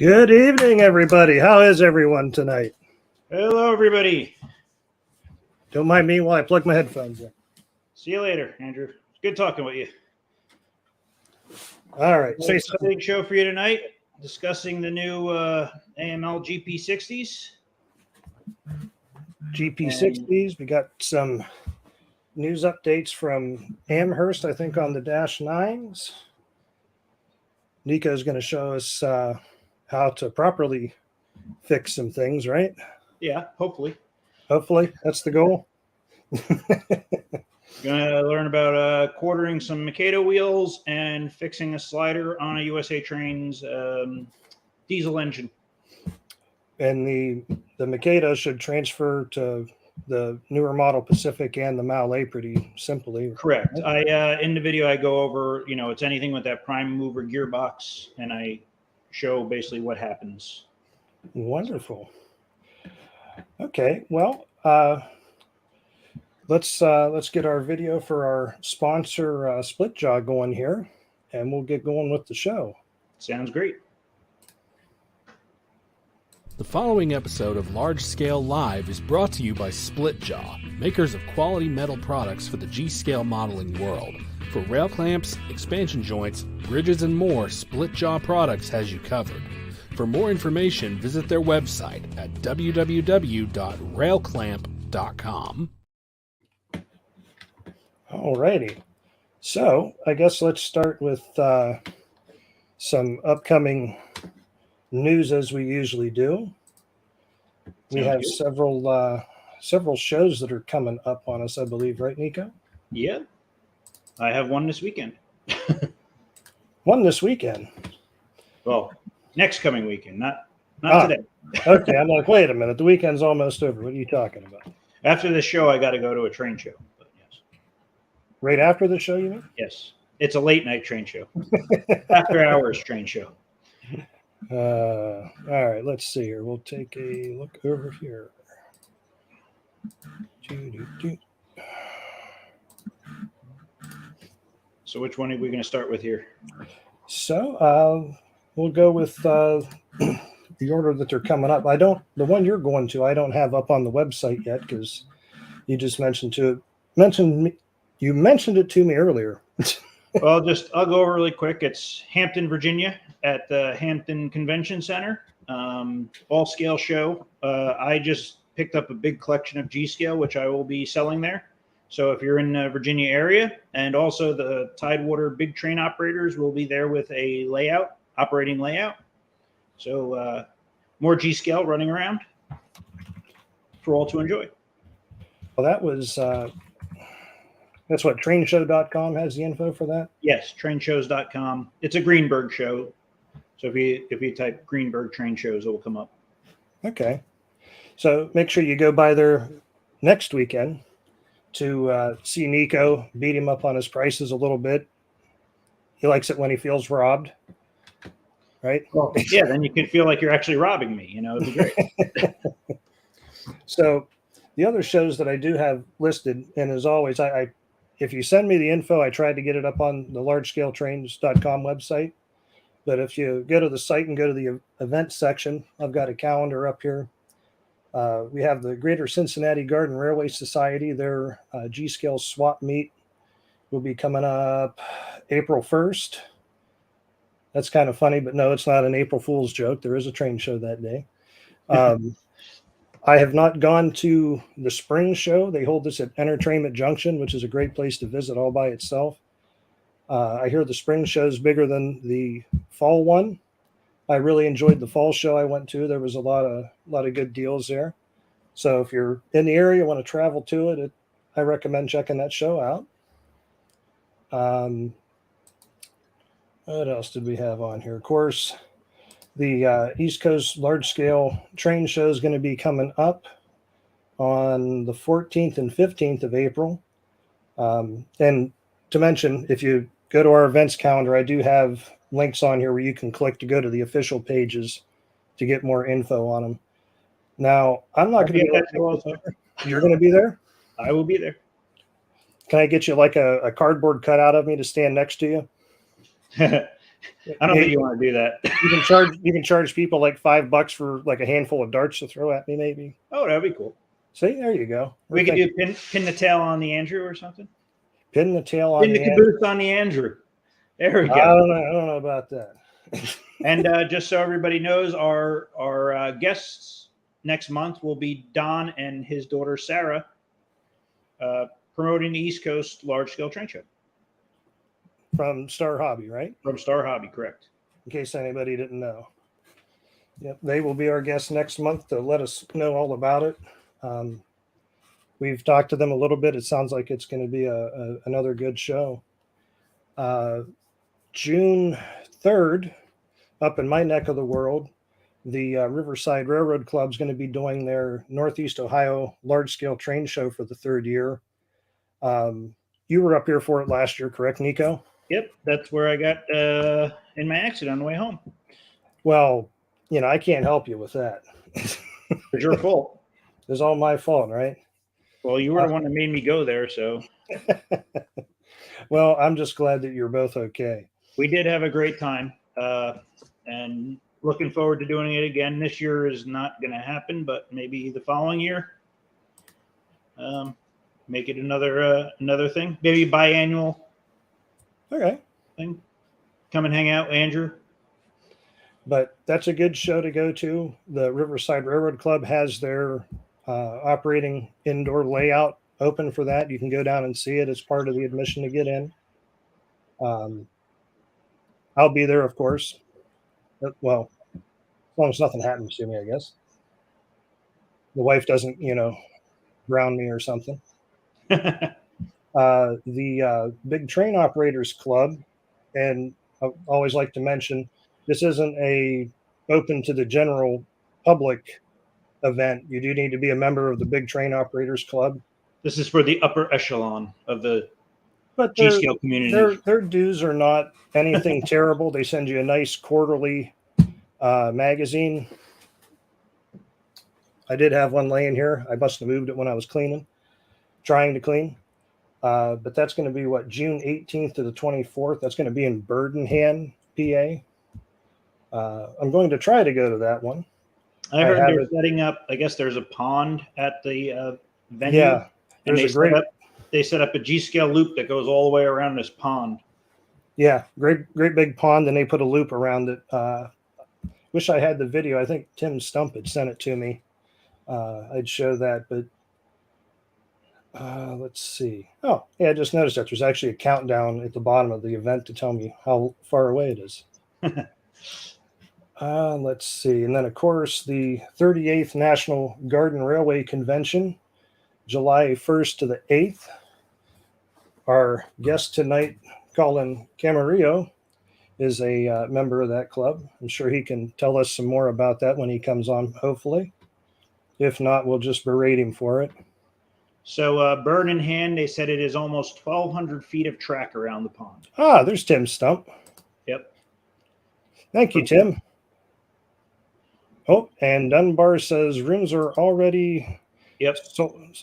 Good evening, everybody. How is everyone tonight? Hello, everybody. Don't mind me while I plug my headphones in. See you later, Andrew. It's good talking with you. All right. Say something. Big show for you tonight, discussing the new AML GP60s. GP60s. We got some news updates from Amherst, I think, on the Dash 9s. Nico is going to show us how to properly fix some things, right? Yeah, hopefully. Hopefully. That's the goal. Going to learn about quartering some Mikado wheels and fixing a slider on a USA Trains diesel engine. And the Mikado should transfer to the newer model Pacific and the Mallet pretty simply. Correct. I in the video I go over, it's anything with that prime mover gearbox, and I show basically what happens. Wonderful. Okay, well, let's get our video for our sponsor Splitjaw going here, and we'll get going with the show. Sounds great. The following episode of Large Scale Live is brought to you by Splitjaw, makers of quality metal products for the G-scale modeling world. For rail clamps, expansion joints, bridges, and more, Splitjaw Products has you covered. For more information, visit their website at www.railclamp.com. Alrighty, so I guess let's start with some upcoming news as we usually do. We have several shows that are coming up on us, I believe, right, Nico? Yeah, I have one this weekend. One this weekend? Well, next coming weekend, not today. Okay, I'm like, wait a minute, the weekend's almost over. What are you talking about? After this show, I got to go to a train show. But yes. Right after the show, you mean? Yes, it's a late night train show. After hours train show. All right, let's see here. We'll take a look over here. So which one are we going to start with here? So we'll go with the order that they're coming up. The one you're going to, I don't have up on the website yet because you just mentioned it to me earlier. Well, I'll go over really quick. It's Hampton, Virginia, at the Hampton Convention Center, all scale show. I just picked up a big collection of G scale, which I will be selling there. So if you're in the Virginia area, and also the Tidewater big train operators will be there with a operating layout. So more G scale running around for all to enjoy. Well, that's what trainshow.com has the info for that? Yes, trainshows.com. It's a Greenberg show. So if you type Greenberg train shows, it will come up. Okay. So make sure you go by there next weekend to see Nico, beat him up on his prices a little bit. He likes it when he feels robbed, right? Well, yeah, then you could feel like you're actually robbing me. It'd be great. So the other shows that I do have listed, and as always, if you send me the info, I tried to get it up on the largescaletrains.com website. But if you go to the site and go to the event section, I've got a calendar up here. We have the Greater Cincinnati Garden Railway Society. Their G-Scale swap meet will be coming up April 1st. That's kind of funny, but no, it's not an April Fool's joke. There is a train show that day. I have not gone to the spring show. They hold this at Entertainment Junction, which is a great place to visit all by itself. I hear the spring show is bigger than the fall one. I really enjoyed the fall show I went to. There was a lot of good deals there. So if you're in the area, want to travel to it, I recommend checking that show out. What else did we have on here? Of course, the East Coast Large Scale Train Show is going to be coming up on the 14th and 15th of April. And to mention, if you go to our events calendar, I do have links on here where you can click to go to the official pages to get more info on them. Now, I'm not going to be there. You're going to be there? I will be there. Can I get you like a cardboard cutout of me to stand next to you? I don't think you want to do that. You can charge people like $5 for like a handful of darts to throw at me, maybe. Oh, that'd be cool. See, there you go. We could do pin the tail on the Andrew or something. Pin the tail on Pin the caboose on the Andrew. There we go. I don't know about that. And just so everybody knows, our guests next month will be Don and his daughter Sarah, promoting the East Coast large scale train show From Star Hobby, right? from Star Hobby, correct? In case anybody didn't know. Yep, they will be our guests next month to let us know all about it. We've talked to them a little bit. It sounds like it's going to be another good show. June 3rd, up in my neck of the world, the Riverside Railroad Club is going to be doing their Northeast Ohio large-scale train show for the third year. You were up here for it last year, correct, Nico? Yep, that's where I got in my accident on the way home. Well, I can't help you with that. It's your fault. It's all my fault, right? Well, you were the one that made me go there, so. Well, I'm just glad that you're both okay. We did have a great time, and looking forward to doing it again. This year is not going to happen, but maybe the following year, make it another thing. Maybe biannual. Okay. Thing. Come and hang out, Andrew. But that's a good show to go to. The Riverside Railroad Club has their operating indoor layout open for that. You can go down and see it as part of the admission to get in. I'll be there, of course. Well, as long as nothing happens to me, I guess. The wife doesn't, drown me or something. The Big Train Operators Club, and I always like to mention, this isn't a open to the general public event. You do need to be a member of the Big Train Operators Club. This is for the upper echelon of the But G-scale community. Their dues are not anything terrible. They send you a nice quarterly magazine. I did have one laying here. I must have moved it when I was trying to clean. But that's going to be June 18th to the 24th. That's going to be in Birdenham, PA. I'm going to try to go to that one. I heard they're setting up, I guess there's a pond at the venue. Yeah. And they set up a G-scale loop that goes all the way around this pond. Yeah, great big pond, and they put a loop around it. Wish I had the video. I think Tim Stump had sent it to me. I'd show that, but let's see. Oh, yeah, I just noticed that there's actually a countdown at the bottom of the event to tell me how far away it is. Let's see. And then, of course, the 38th National Garden Railway Convention, July 1st to the 8th. Our guest tonight, Colin Camarillo, is a member of that club. I'm sure he can tell us some more about that when he comes on, hopefully. If not, we'll just berate him for it. So bird in hand, they said it is almost 1,200 feet of track around the pond. Ah, there's Tim Stump. Yep. Thank you, Tim. Oh, and Dunbar says rooms are already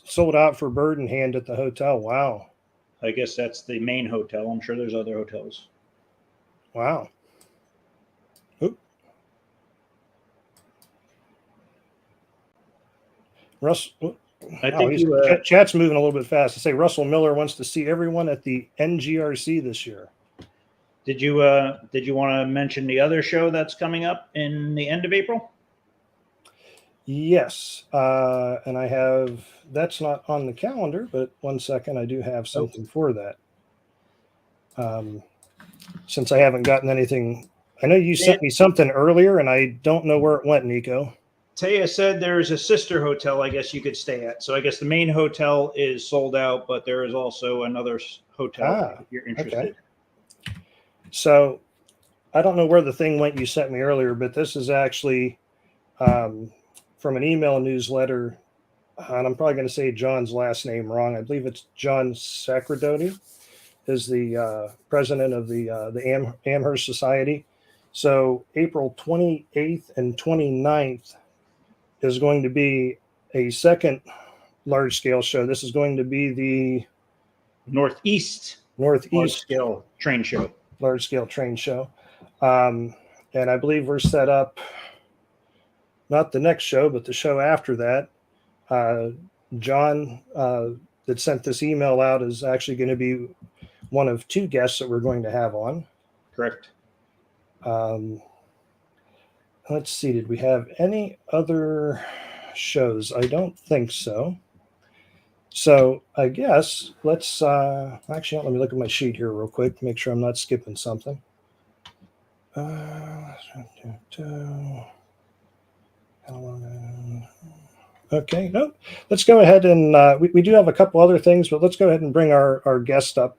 sold out for bird in hand at the hotel. Wow. I guess that's the main hotel. I'm sure there's other hotels. Wow. Oop. Russell. I think chat's moving a little bit fast. I say Russell Miller wants to see everyone at the NGRC this year. Did you want to mention the other show that's coming up in the end of April? Yes, and I have, that's not on the calendar, but 1 second, I do have something for that. Since I haven't gotten anything, I know you sent me something earlier, and I don't know where it went, Nico. Taya said there's a sister hotel I guess you could stay at. So I guess the main hotel is sold out, but there is also another hotel if you're interested. Okay. So I don't know where the thing went you sent me earlier, but this is actually from an email newsletter, and I'm probably going to say John's last name wrong. I believe it's John Sacradotti is the president of the Amherst Society. So April 28th and 29th is going to be a second large-scale show. This is going to be the Northeast large-scale train show. Large-scale train show. And I believe we're set up, not the next show, but the show after that. John that sent this email out is actually going to be one of 2 guests that we're going to have on. Correct. Let's see, did we have any other shows? I don't think so. So I guess let's actually let me look at my sheet here real quick, make sure I'm not skipping something. Okay, no, let's go ahead and we do have a couple other things, but let's go ahead and bring our guest up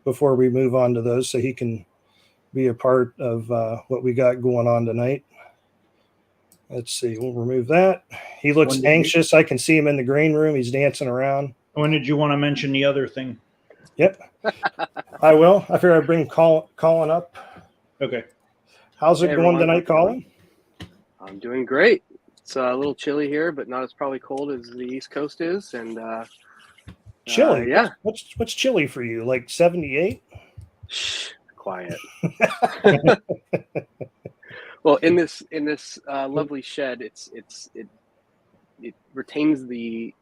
before we move on to those so he can be a part of what we got going on tonight. Let's see, we'll remove that. He looks anxious. I can see him in the green room. He's dancing around. When did you want to mention the other thing? Yep, I will. I figure I'd bring Colin up. Okay. How's it going tonight, Colin? I'm doing great. It's a little chilly here, but not as probably cold as the East Coast is. And chilly? Yeah. What's chilly for you? Like 78? Shh, quiet. Well, in this lovely shed, it retains the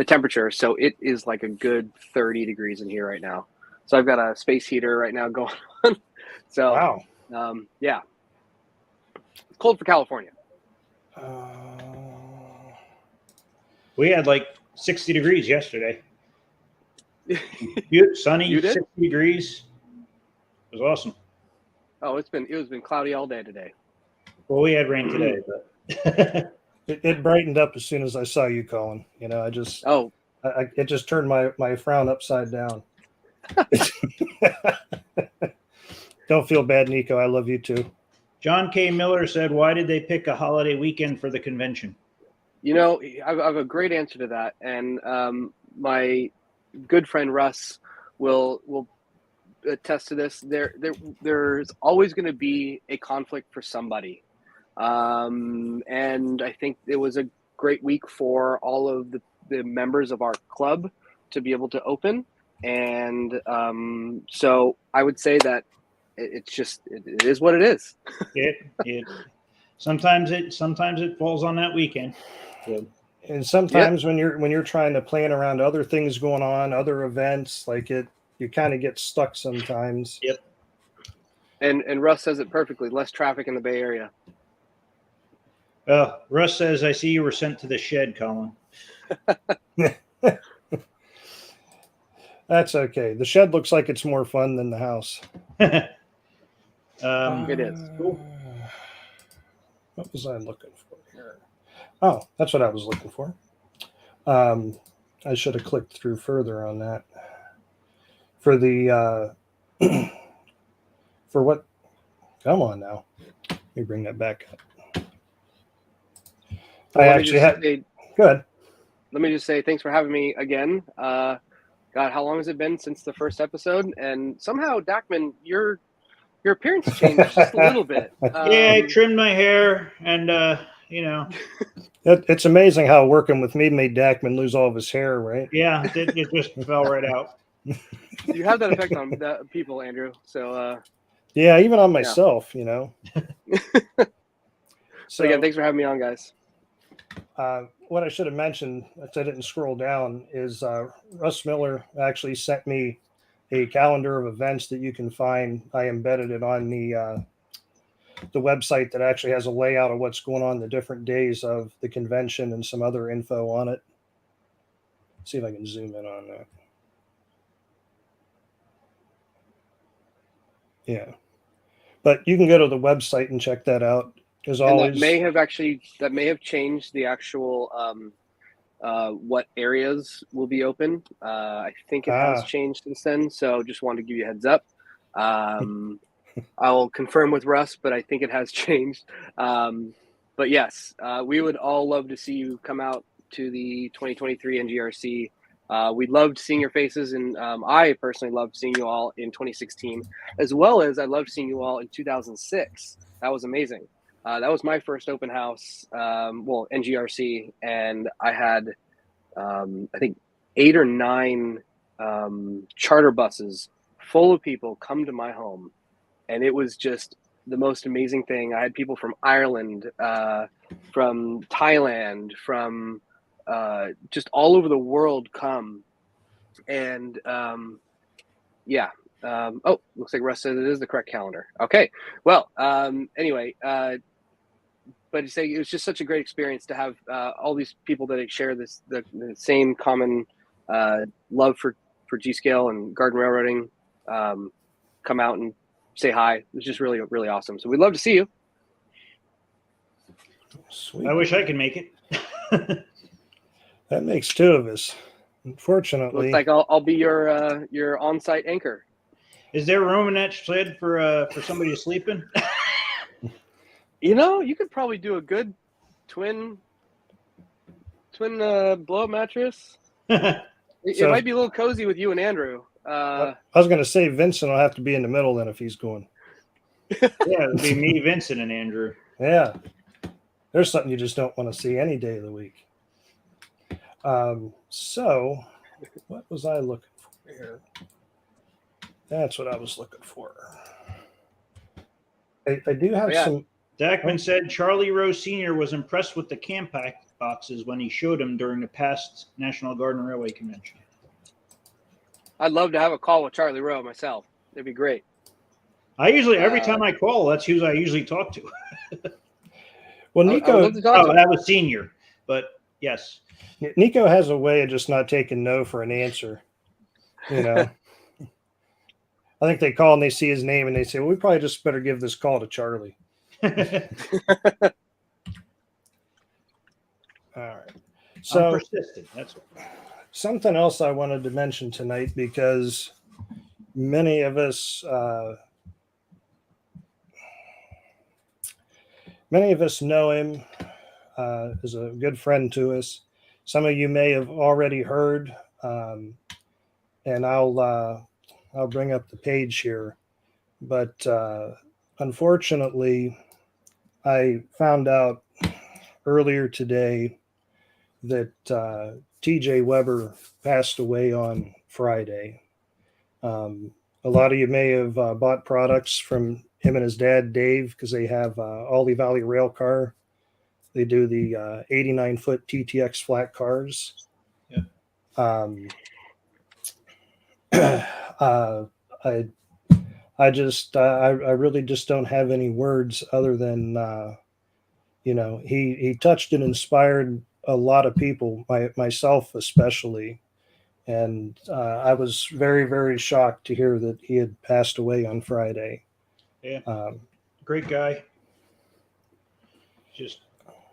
temperature, so it is like a good 30 degrees in here right now. So I've got a space heater right now going on. So wow. Yeah, it's cold for California. We had like 60 degrees yesterday. Sunny, You did? 60 degrees. It was awesome. Oh, it was been cloudy all day today. Well, we had rain today, but it brightened up as soon as I saw you, Colin. You know, it just turned my frown upside down. Don't feel bad, Nico. I love you too. John K. Miller said, "Why did they pick a holiday weekend for the convention?" You know, I have a great answer to that, and my good friend Russ will attest to this. There's always going to be a conflict for somebody, and I think it was a great week for all of the members of our club to be able to open, and so I would say that it is what it is. Sometimes it falls on that weekend. So. And sometimes when you're trying to plan around other things going on, other events, like you kind of get stuck sometimes. Yep. And Russ says it perfectly. Less traffic in the Bay Area. Russ says, "I see you were sent to the shed, Colin." That's okay. The shed looks like it's more fun than the house. It is. Cool. What was I looking for here? Oh, that's what I was looking for. I should have clicked through further on that. For the for what? Come on now. Let me bring that back up. Well, Good. Let me just say thanks for having me again. God, how long has it been since the first episode? And somehow, Dakman, your appearance changed just a little bit. Yeah, I trimmed my hair, and you know, it's amazing how working with me made Dakman lose all of his hair, right? Yeah, it just fell right out. You have that effect on people, Andrew. So yeah, even on myself, you know. So again, thanks for having me on, guys. What I should have mentioned, if I didn't scroll down, is Russ Miller actually sent me a calendar of events that you can find. I embedded it on the website that actually has a layout of what's going on the different days of the convention and some other info on it. Let's see if I can zoom in on that. Yeah, but you can go to the website and check that out. As always, that may have changed the actual what areas will be open. I think it has changed since then, so just wanted to give you a heads up. I'll confirm with Russ, but I think it has changed. But yes, we would all love to see you come out to the 2023 NGRC. We loved seeing your faces, and I personally loved seeing you all in 2016, as well as I loved seeing you all in 2006. That was amazing. That was my first open house, NGRC, and I had, I think, 8 or 9 charter buses full of people come to my home, and it was just the most amazing thing. I had people from Ireland, from Thailand, from just all over the world come. And yeah. Oh, looks like Russ said it is the correct calendar. Okay. Well, anyway, but to say it was just such a great experience to have all these people that share the same common love for G-Scale and garden railroading come out and say hi. It was just really, really awesome. So we'd love to see you. Sweet. I wish I could make it. That makes two of us. Unfortunately, Looks like I'll be your on-site anchor. Is there room in that sled for somebody to sleep in? You know, you could probably do a good twin blow-up mattress. It might be a little cozy with you and Andrew. I was going to say Vincent will have to be in the middle then if he's going. Yeah, it'd be me, Vincent, and Andrew. Yeah. There's something you just don't want to see any day of the week. So what was I looking for here? That's what I was looking for. I do have some. Dakman said Charlie Rose Sr. was impressed with the CamPac boxes when he showed them during the past National Garden Railway Convention. I'd love to have a call with Charlie Rowe myself. It'd be great. I usually, every time I call, that's who I usually talk to. Well, Nico, that was Senior, but yes. Nico has a way of just not taking no for an answer. You know, I think they call and they see his name and they say, well, we probably just better give this call to Charlie. All right. So I'm persistent. That's what. Something else I wanted to mention tonight, because many of us know him, is a good friend to us. Some of you may have already heard, and I'll bring up the page here. But unfortunately, I found out earlier today that TJ Weber passed away on Friday. A lot of you may have bought products from him and his dad, Dave, because they have Ollie Valley Rail Car. They do the 89-foot TTX flat cars. Yeah. I really just don't have any words other than, he touched and inspired a lot of people, myself especially. And I was very, very shocked to hear that he had passed away on Friday. Yeah. Great guy.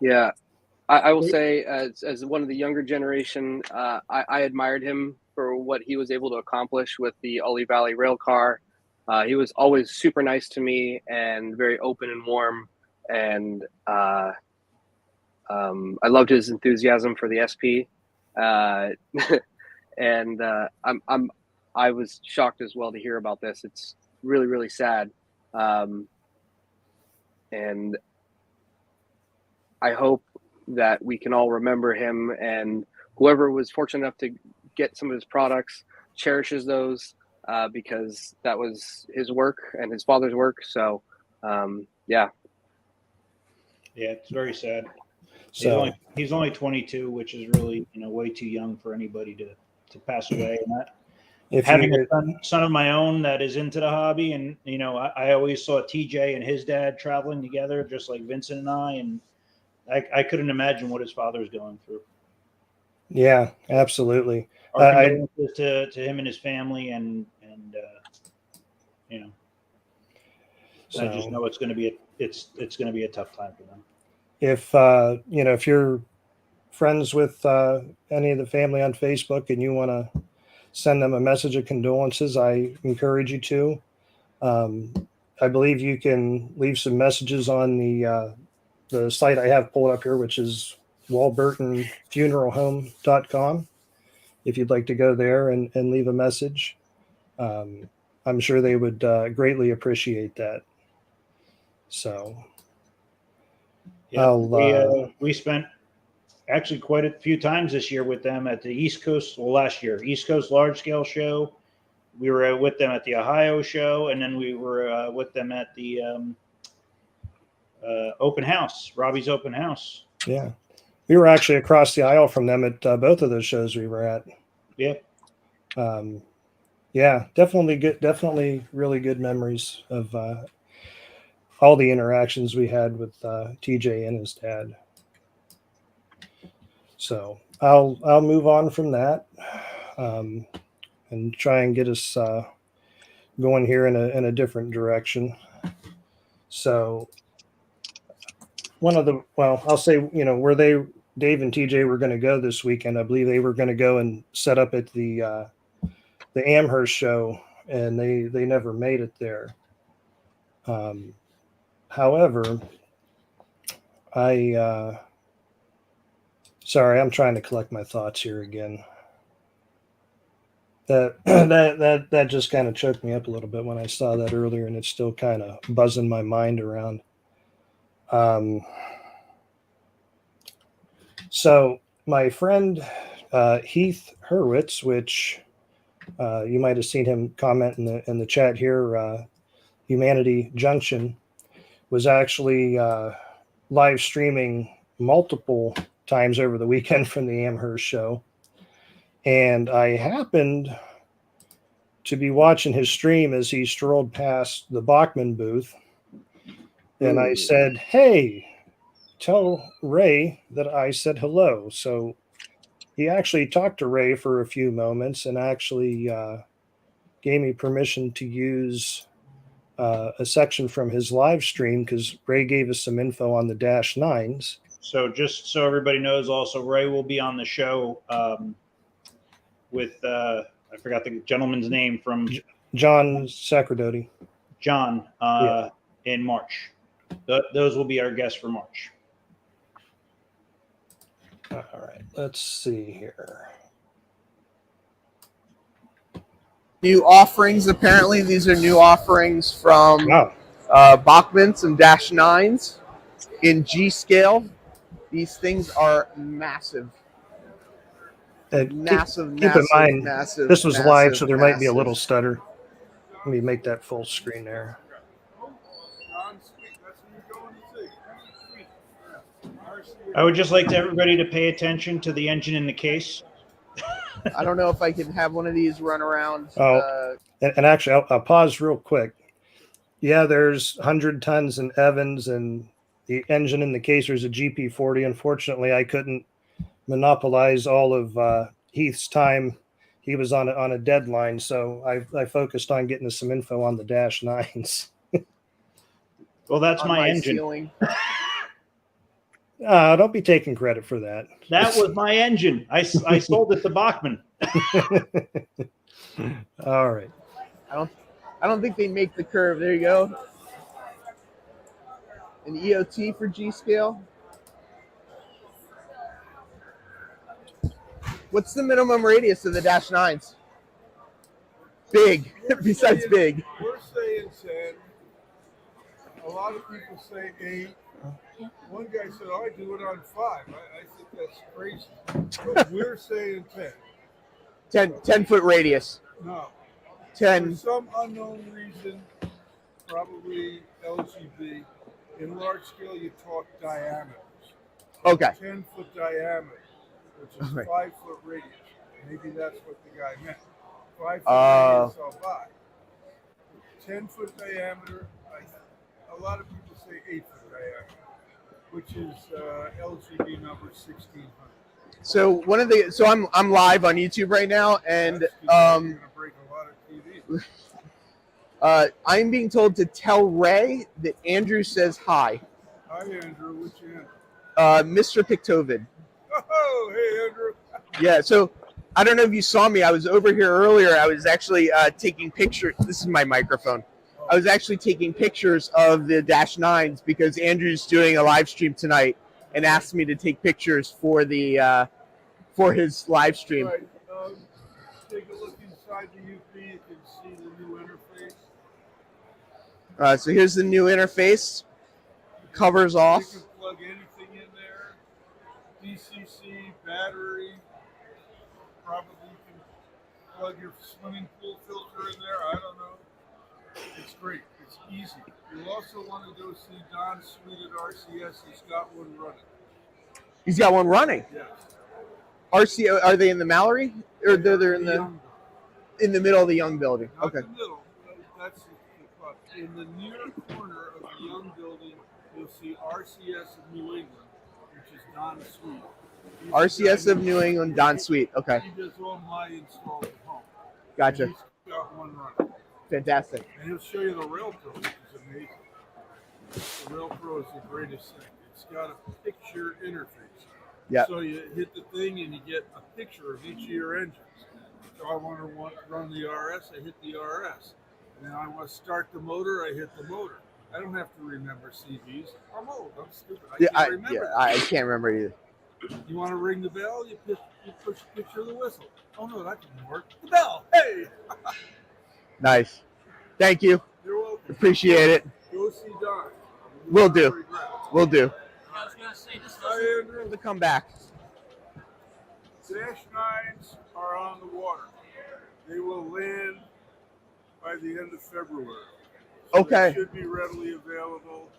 Yeah. I will say, as one of the younger generation, I admired him for what he was able to accomplish with the Ollie Valley Rail Car. He was always super nice to me and very open and warm. And I loved his enthusiasm for the SP. And I was shocked as well to hear about this. It's really, really sad. And I hope that we can all remember him, and whoever was fortunate enough to get some of his products cherishes those, because that was his work and his father's work. So, yeah. Yeah, it's very sad. So He's only 22, which is really, way too young for anybody to pass away. And that, having a son of my own that is into the hobby, and I always saw TJ and his dad traveling together, just like Vincent and I, and I couldn't imagine what his father's going through. Yeah, absolutely. Our condolences to him and his family, and so, I just know it's going to be a tough time for them. If if you're friends with any of the family on Facebook and you want to send them a message of condolences, I encourage you to. I believe you can leave some messages on the site I have pulled up here, which is walburtonfuneralhome.com. If you'd like to go there and leave a message, I'm sure they would greatly appreciate that. So, yeah, we spent actually quite a few times this year with them at the East Coast. Well, last year, East Coast Large Scale Show. We were with them at the Ohio show, and then we were with them at the open house, Robbie's open house. Yeah. We were actually across the aisle from them at both of those shows we were at. Yep. Yeah, definitely good. Definitely really good memories of all the interactions we had with TJ and his dad. So I'll move on from that and try and get us going here in a different direction. So I'll say, where Dave and TJ were going to go this weekend, I believe they were going to go and set up at the Amherst show, and they never made it there. However, sorry, I'm trying to collect my thoughts here again. That just kind of choked me up a little bit when I saw that earlier, and it's still kind of buzzing my mind around. So my friend Heath Hurwitz, which you might have seen him comment in the chat here, Humanity Junction, was actually live streaming multiple times over the weekend from the Amherst show. And I happened to be watching his stream as he strolled past the Bachmann booth. And I said, "Hey, tell Ray that I said hello." So he actually talked to Ray for a few moments and actually gave me permission to use a section from his live stream, because Ray gave us some info on the Dash 9s. So just so everybody knows, also Ray will be on the show with I forgot the gentleman's name from John Sacradotti. John in March. Those will be our guests for March. All right, let's see here. New offerings, apparently. These are new offerings from Bachmann, some Dash 9s in G scale. These things are massive. Massive. Keep in mind, massive, this was live, so there might be a massive. little stutter. Let me make that full screen there. I would just like everybody to pay attention to the engine in the case. I don't know if I can have one of these run around. And actually, I'll pause real quick. Yeah, there's 100 tons in Evans, and the engine in the case, there's a GP40. Unfortunately, I couldn't monopolize all of Heath's time. He was on a deadline, so I focused on getting us some info on the Dash 9s. Well, that's my engine. Ceiling. Don't be taking credit for that. That was my engine. I sold it to Bachmann. All right. I don't think they make the curve. There you go. An EOT for G scale. What's the minimum radius of the Dash 9s? Big. Besides big. We're saying 10. A lot of people say 8. One guy said, "Oh, I do it on 5." I think that's crazy. But we're saying 10. 10-foot radius. No. 10. For some unknown reason, probably LGB, in large scale you talk diameters. Okay. 10-foot diameter, which is 5-foot radius. Maybe that's what the guy meant. 5-foot radius I'll buy. 10-foot diameter, a lot of people say 8-foot diameter, which is LGB number 1600. So I'm live on YouTube right now, and You're gonna break a lot of TVs. I'm being told to tell Ray that Andrew says hi. Hi Andrew, what's your name? MrPictovid. Oh, hey Andrew. Yeah, so I don't know if you saw me. I was over here earlier. I was actually taking pictures. This is my microphone. I was actually taking pictures of the Dash 9s because Andrew's doing a live stream tonight and asked me to take pictures for his live stream. Right. Take a look inside the UP. You can see the new interface. So here's the new interface. Covers off. You can plug anything in there. DCC, battery. Probably you can plug your swimming pool filter filter in there. I don't know. It's great. It's easy. You'll also want to go see Don Sweet at RCS. He's got one running. He's got one running. Yes. RC, are they in the Mallory? Or they're in Young the middle of the Young building? Not Okay. the middle. That's the club. In the near corner of the Young building, you'll see RCS of New England, which is Don Sweet. RCS of New England, Don Sweet. Okay. He does all my installs at home. Gotcha. And he's got one running. Fantastic. And he'll show you the Rail Pro, which is amazing. The Rail Pro is the greatest thing. It's got a picture interface. Yeah. So you hit the thing and you get a picture of each of your engines. So I want to run the RS, I hit the RS. And then I want to start the motor, I hit the motor. I don't have to remember CVs. I'm old, I'm stupid. I can't remember. I can't remember either. You want to ring the bell, you push the picture of the whistle. Oh no, that didn't work. The bell, hey! Nice. Thank you. You're welcome. Appreciate it. Go see Don. Will do. Will do. I was going to say, this Hi, doesn't... Andrew. To come back. Dash 9s are on the water. They will land by the end of February. So Okay. They should be readily available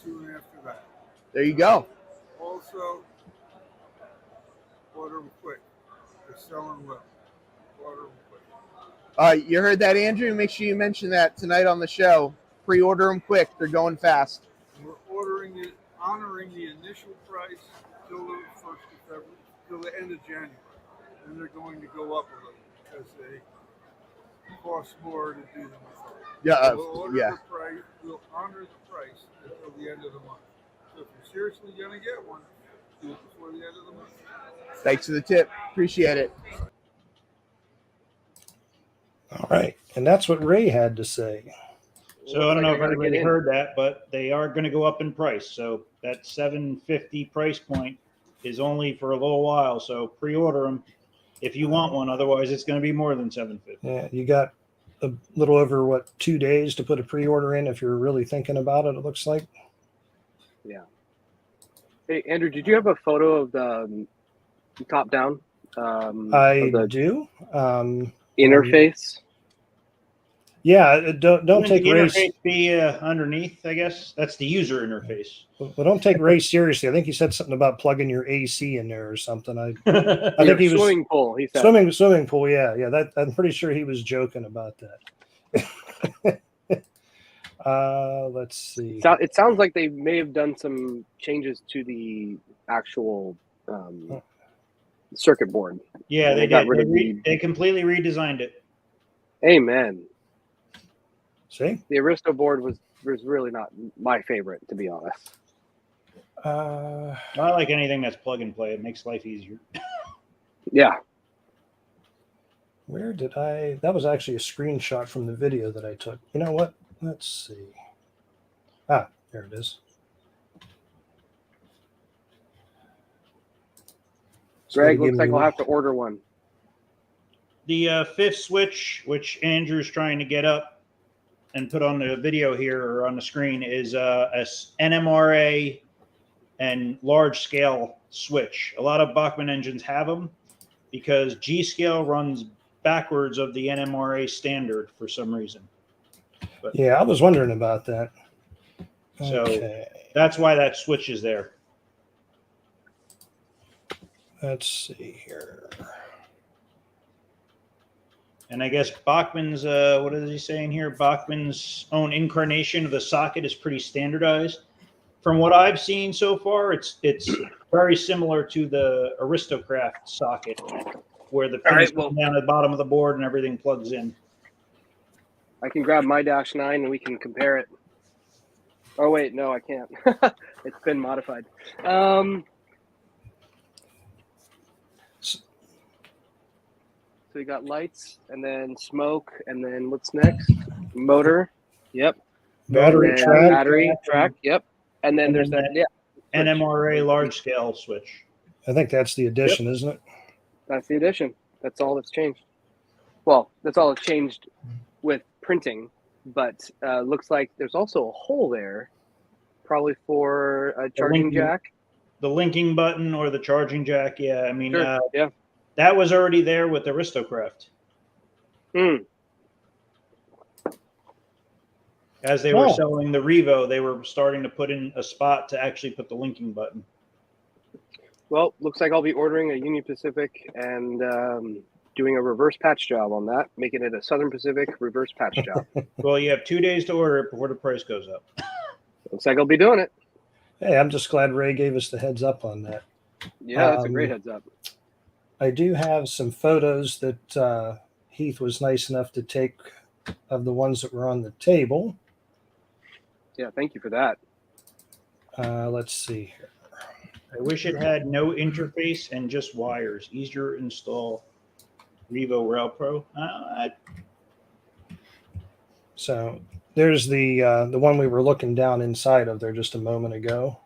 soon after that. There you go. Also, order them quick. They're selling well. Order them quick. You heard that, Andrew? Make sure you mention that tonight on the show. Pre-order them quick. They're going fast. We're honoring the initial price till the 1st of February, till the end of January. And they're going to go up a little because they cost more to do them before. Yeah. We'll order Yeah. the price. We'll honor the price until the end of the month. So if you're seriously going to get one, do it before the end of the month. Thanks for the tip. Appreciate it. All right. And that's what Ray had to say. So I don't know if gotta everybody get in. heard that, but they are going to go up in price. So that $750 price point is only for a little while. So pre-order them if you want one. Otherwise, it's going to be more than $750. Yeah, you got a little over 2 days to put a pre-order in if you're really thinking about it. It looks like. Yeah. Hey, Andrew, did you have a photo of the top down? I of the do. interface. Yeah, don't take the Ray's. interface be underneath. I guess that's the user interface. Well, don't take Ray seriously. I think he said something about plugging your AC in there or something. I I think he was Swimming pool. He said. swimming pool. Yeah. That I'm pretty sure he was joking about that. Let's see. It sounds like they may have done some changes to the actual circuit board. Yeah, they got did. rid of They completely redesigned it. Amen. See? The Aristo board was really not my favorite, to be honest. Uh, I like anything that's plug and play. It makes life easier. Yeah. where did I? That was actually a screenshot from the video that I took. You know what? Let's see. Ah, there it is. Greg, So looks like give we'll me- have to order one. The fifth switch, which Andrew's trying to get up and put on the video here or on the screen, is a NMRA and large scale switch. A lot of Bachmann engines have them because G scale runs backwards of the NMRA standard for some reason. But Yeah, I was wondering about that. So- Okay, that's why that switch is there. let's see here. And I guess Bachmann's, what is he saying here? Bachmann's own incarnation of the socket is pretty standardized. From what I've seen so far, it's very similar to the AristoCraft socket, where the pins come down at the bottom of the board and everything plugs in. I can grab my Dash 9 and we can compare it. Oh, wait, no, I can't. It's been modified. So you got lights and then smoke and then what's next? Motor. Yep. Battery And track. Battery track. Yep. And then And there's then that. Yeah. NMRA large scale switch. I think that's the addition, isn't it? That's the addition. That's all that's changed. Well, that's all that's changed with printing, but looks like there's also a hole there, probably for a charging linking- jack. The linking button or the charging jack. Yeah, I mean, Sure. Yeah. that was already there with AristoCraft. Mm. As they were selling the Revo, they were starting to put in a spot to actually put the linking button. Well, looks like I'll be ordering a Union Pacific and doing a reverse patch job on that, making it a Southern Pacific reverse patch job. Well, you have 2 days to order it before the price goes up. Looks like I'll be doing it. Hey, I'm just glad Ray gave us the heads up on that. Yeah, that's a great heads up. I do have some photos that Heath was nice enough to take of the ones that were on the table. Yeah, thank you for that. Let's see here. I wish it had no interface and just wires. Easier to install Revo Rail Pro. So there's the one we were looking down inside of there just a moment ago.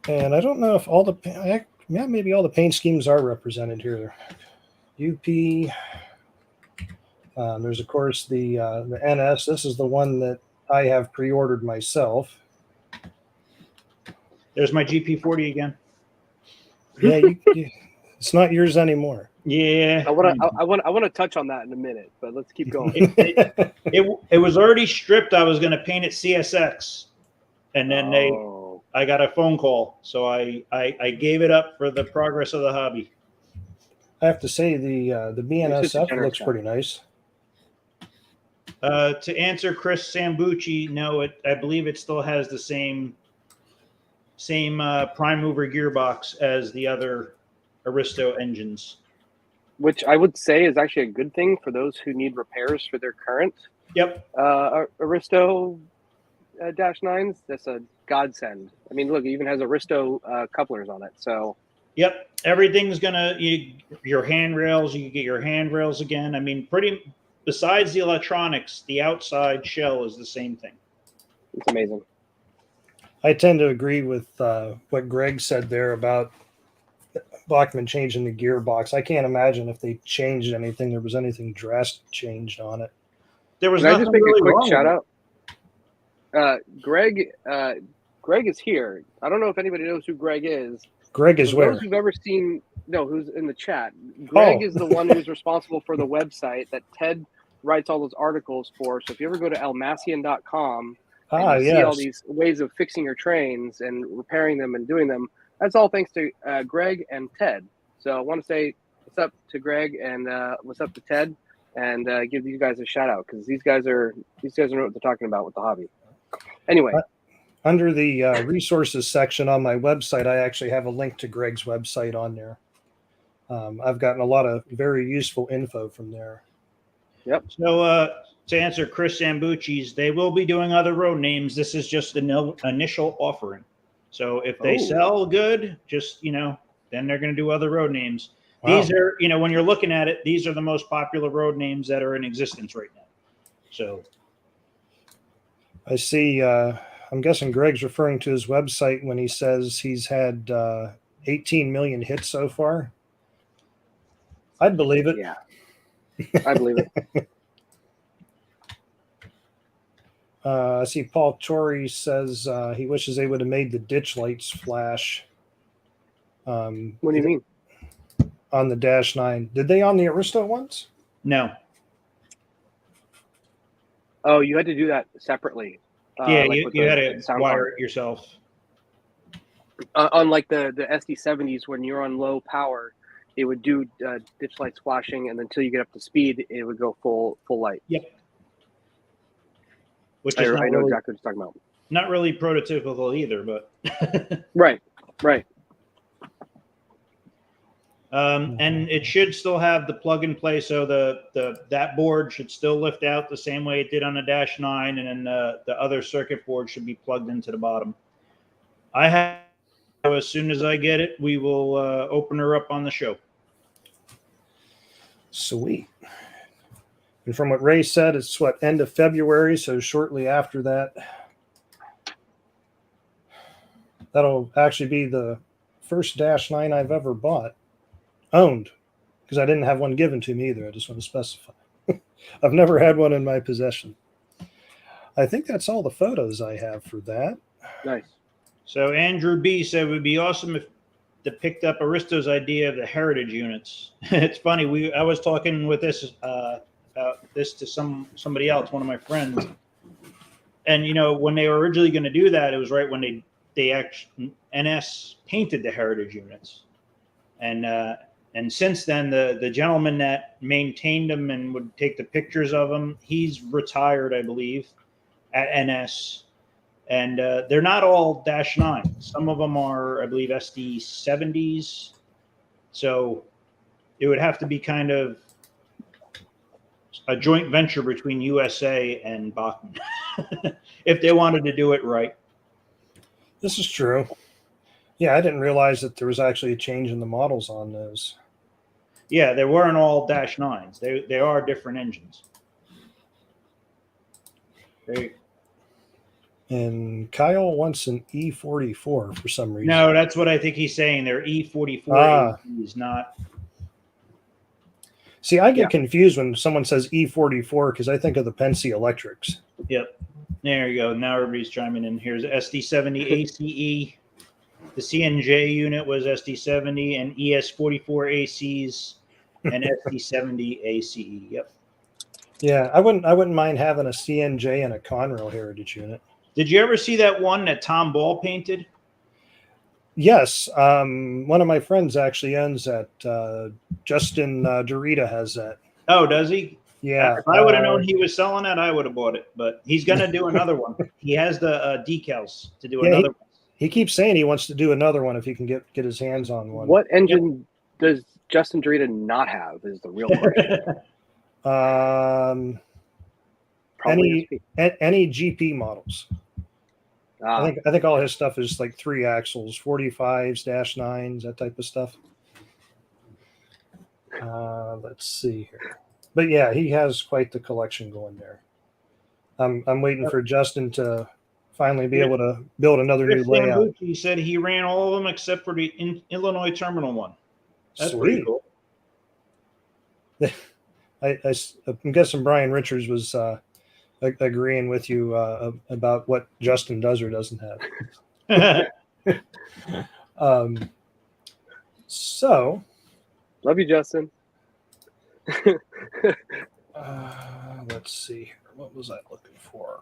And I don't know if all the maybe all the paint schemes are represented here. UP. There's of course the NS. This is the one that I have pre-ordered myself. There's my GP40 again. Yeah, it's not yours anymore. Yeah, I want to touch on that in a minute, but let's keep going. It was already stripped. I was going to paint it CSX, and then I got a phone call, so I gave it up for the progress of the hobby. I have to say the BNSF looks pretty nice. To answer Chris Sambucci, no, I believe it still has the same prime mover gearbox as the other Aristo engines, which I would say is actually a good thing for those who need repairs for their current Aristo Dash 9s. That's a godsend. I mean, look, it even has Aristo couplers on it. So yep, everything's gonna your handrails. You can get your handrails again. I mean, besides the electronics, the outside shell is the same thing. It's amazing. I tend to agree with what Greg said there about Bachmann changing the gearbox. I can't imagine if they changed anything, there was anything drastic changed on it. There was Can I nothing just make really a quick wrong shout out? Greg is here. I don't know if anybody knows who Greg is. Greg is where? Those who've ever seen, who's in the chat. Greg is the one who's responsible for the website that Ted writes all those articles for. So if you ever go to elmassian.com and you see all these ways of fixing your trains and repairing them and doing them, that's all thanks to Greg and Ted. So I want to say what's up to Greg and what's up to Ted, and give these guys a shout out because these guys know what they're talking about with the hobby. Anyway, under the resources section on my website, I actually have a link to Greg's website on there. I've gotten a lot of very useful info from there. Yep. So to answer Chris Sambucci's, they will be doing other road names. This is just an initial offering. So if they sell good, just, then they're going to do other road names. Wow. These are, when you're looking at it, these are the most popular road names that are in existence right now. So I see, I'm guessing Greg's referring to his website when he says he's had 18 million hits so far. I'd believe it. Yeah, I believe it. I see Paul Torrey says he wishes they would have made the ditch lights flash. What do you mean? On the Dash 9. Did they on the Aristo ones? No. Oh, you had to do that separately. Yeah, you had to wire it yourself. Unlike the SD70s, when you're on low power, it would do ditch lights flashing, and until you get up to speed, it would go full light. Yep. Which I is know exactly what you're talking about. Not really prototypical either, but right. And it should still have the plug and play, so that board should still lift out the same way it did on the Dash 9, and then the other circuit board should be plugged into the bottom. As soon as I get it, we will open her up on the show. Sweet. And from what Ray said, it's end of February, so shortly after that, that'll actually be the first Dash 9 I've ever owned, because I didn't have one given to me either. I just want to specify. I've never had one in my possession. I think that's all the photos I have for that. Nice. So Andrew B said it would be awesome if picked up Aristo's idea of the heritage units. It's funny. I was talking with this about this to somebody else, one of my friends, and when they were originally going to do that, it was right when they actually NS painted the heritage units, and since then the gentleman that maintained them and would take the pictures of them, he's retired, I believe, at NS. And they're not all -9. Some of them are, I believe, SD70s. So it would have to be kind of a joint venture between USA and Bachmann if they wanted to do it right. This is true. Yeah, I didn't realize that there was actually a change in the models on those. Yeah, they weren't all -9s. They are different engines. And Kyle wants an E44 for some reason. No, that's what I think he's saying. They're E44 ACs, not. See, I get confused when someone says E44 because I think of the Penske electrics. Yep. There you go. Now everybody's chiming in. Here's SD70 ACE. The CNJ unit was SD70 and ES44 ACs and SD70 ACE. Yep. Yeah, I wouldn't mind having a CNJ and a Conrail heritage unit. Did you ever see that one that Tom Ball painted? Yes. One of my friends actually owns that. Justin Dorita has that. Oh, does he? Yeah. If I would have known he was selling that, I would have bought it. But he's going to do another one. He has the decals to do another one. He keeps saying he wants to do another one if he can get his hands on one. What engine does Justin Dorita not have is the real question. Any GP models. I think all his stuff is like 3 axles, 45s, -9s, that type of stuff. Let's see here. But yeah, he has quite the collection going there. I'm waiting for Justin to finally be able to build another new layout. He said he ran all of them except for the Illinois Terminal one. That's Sweet. Pretty cool. I'm guessing Brian Richards was agreeing with you about what Justin does or doesn't have. So, love you, Justin. Let's see here. What was I looking for?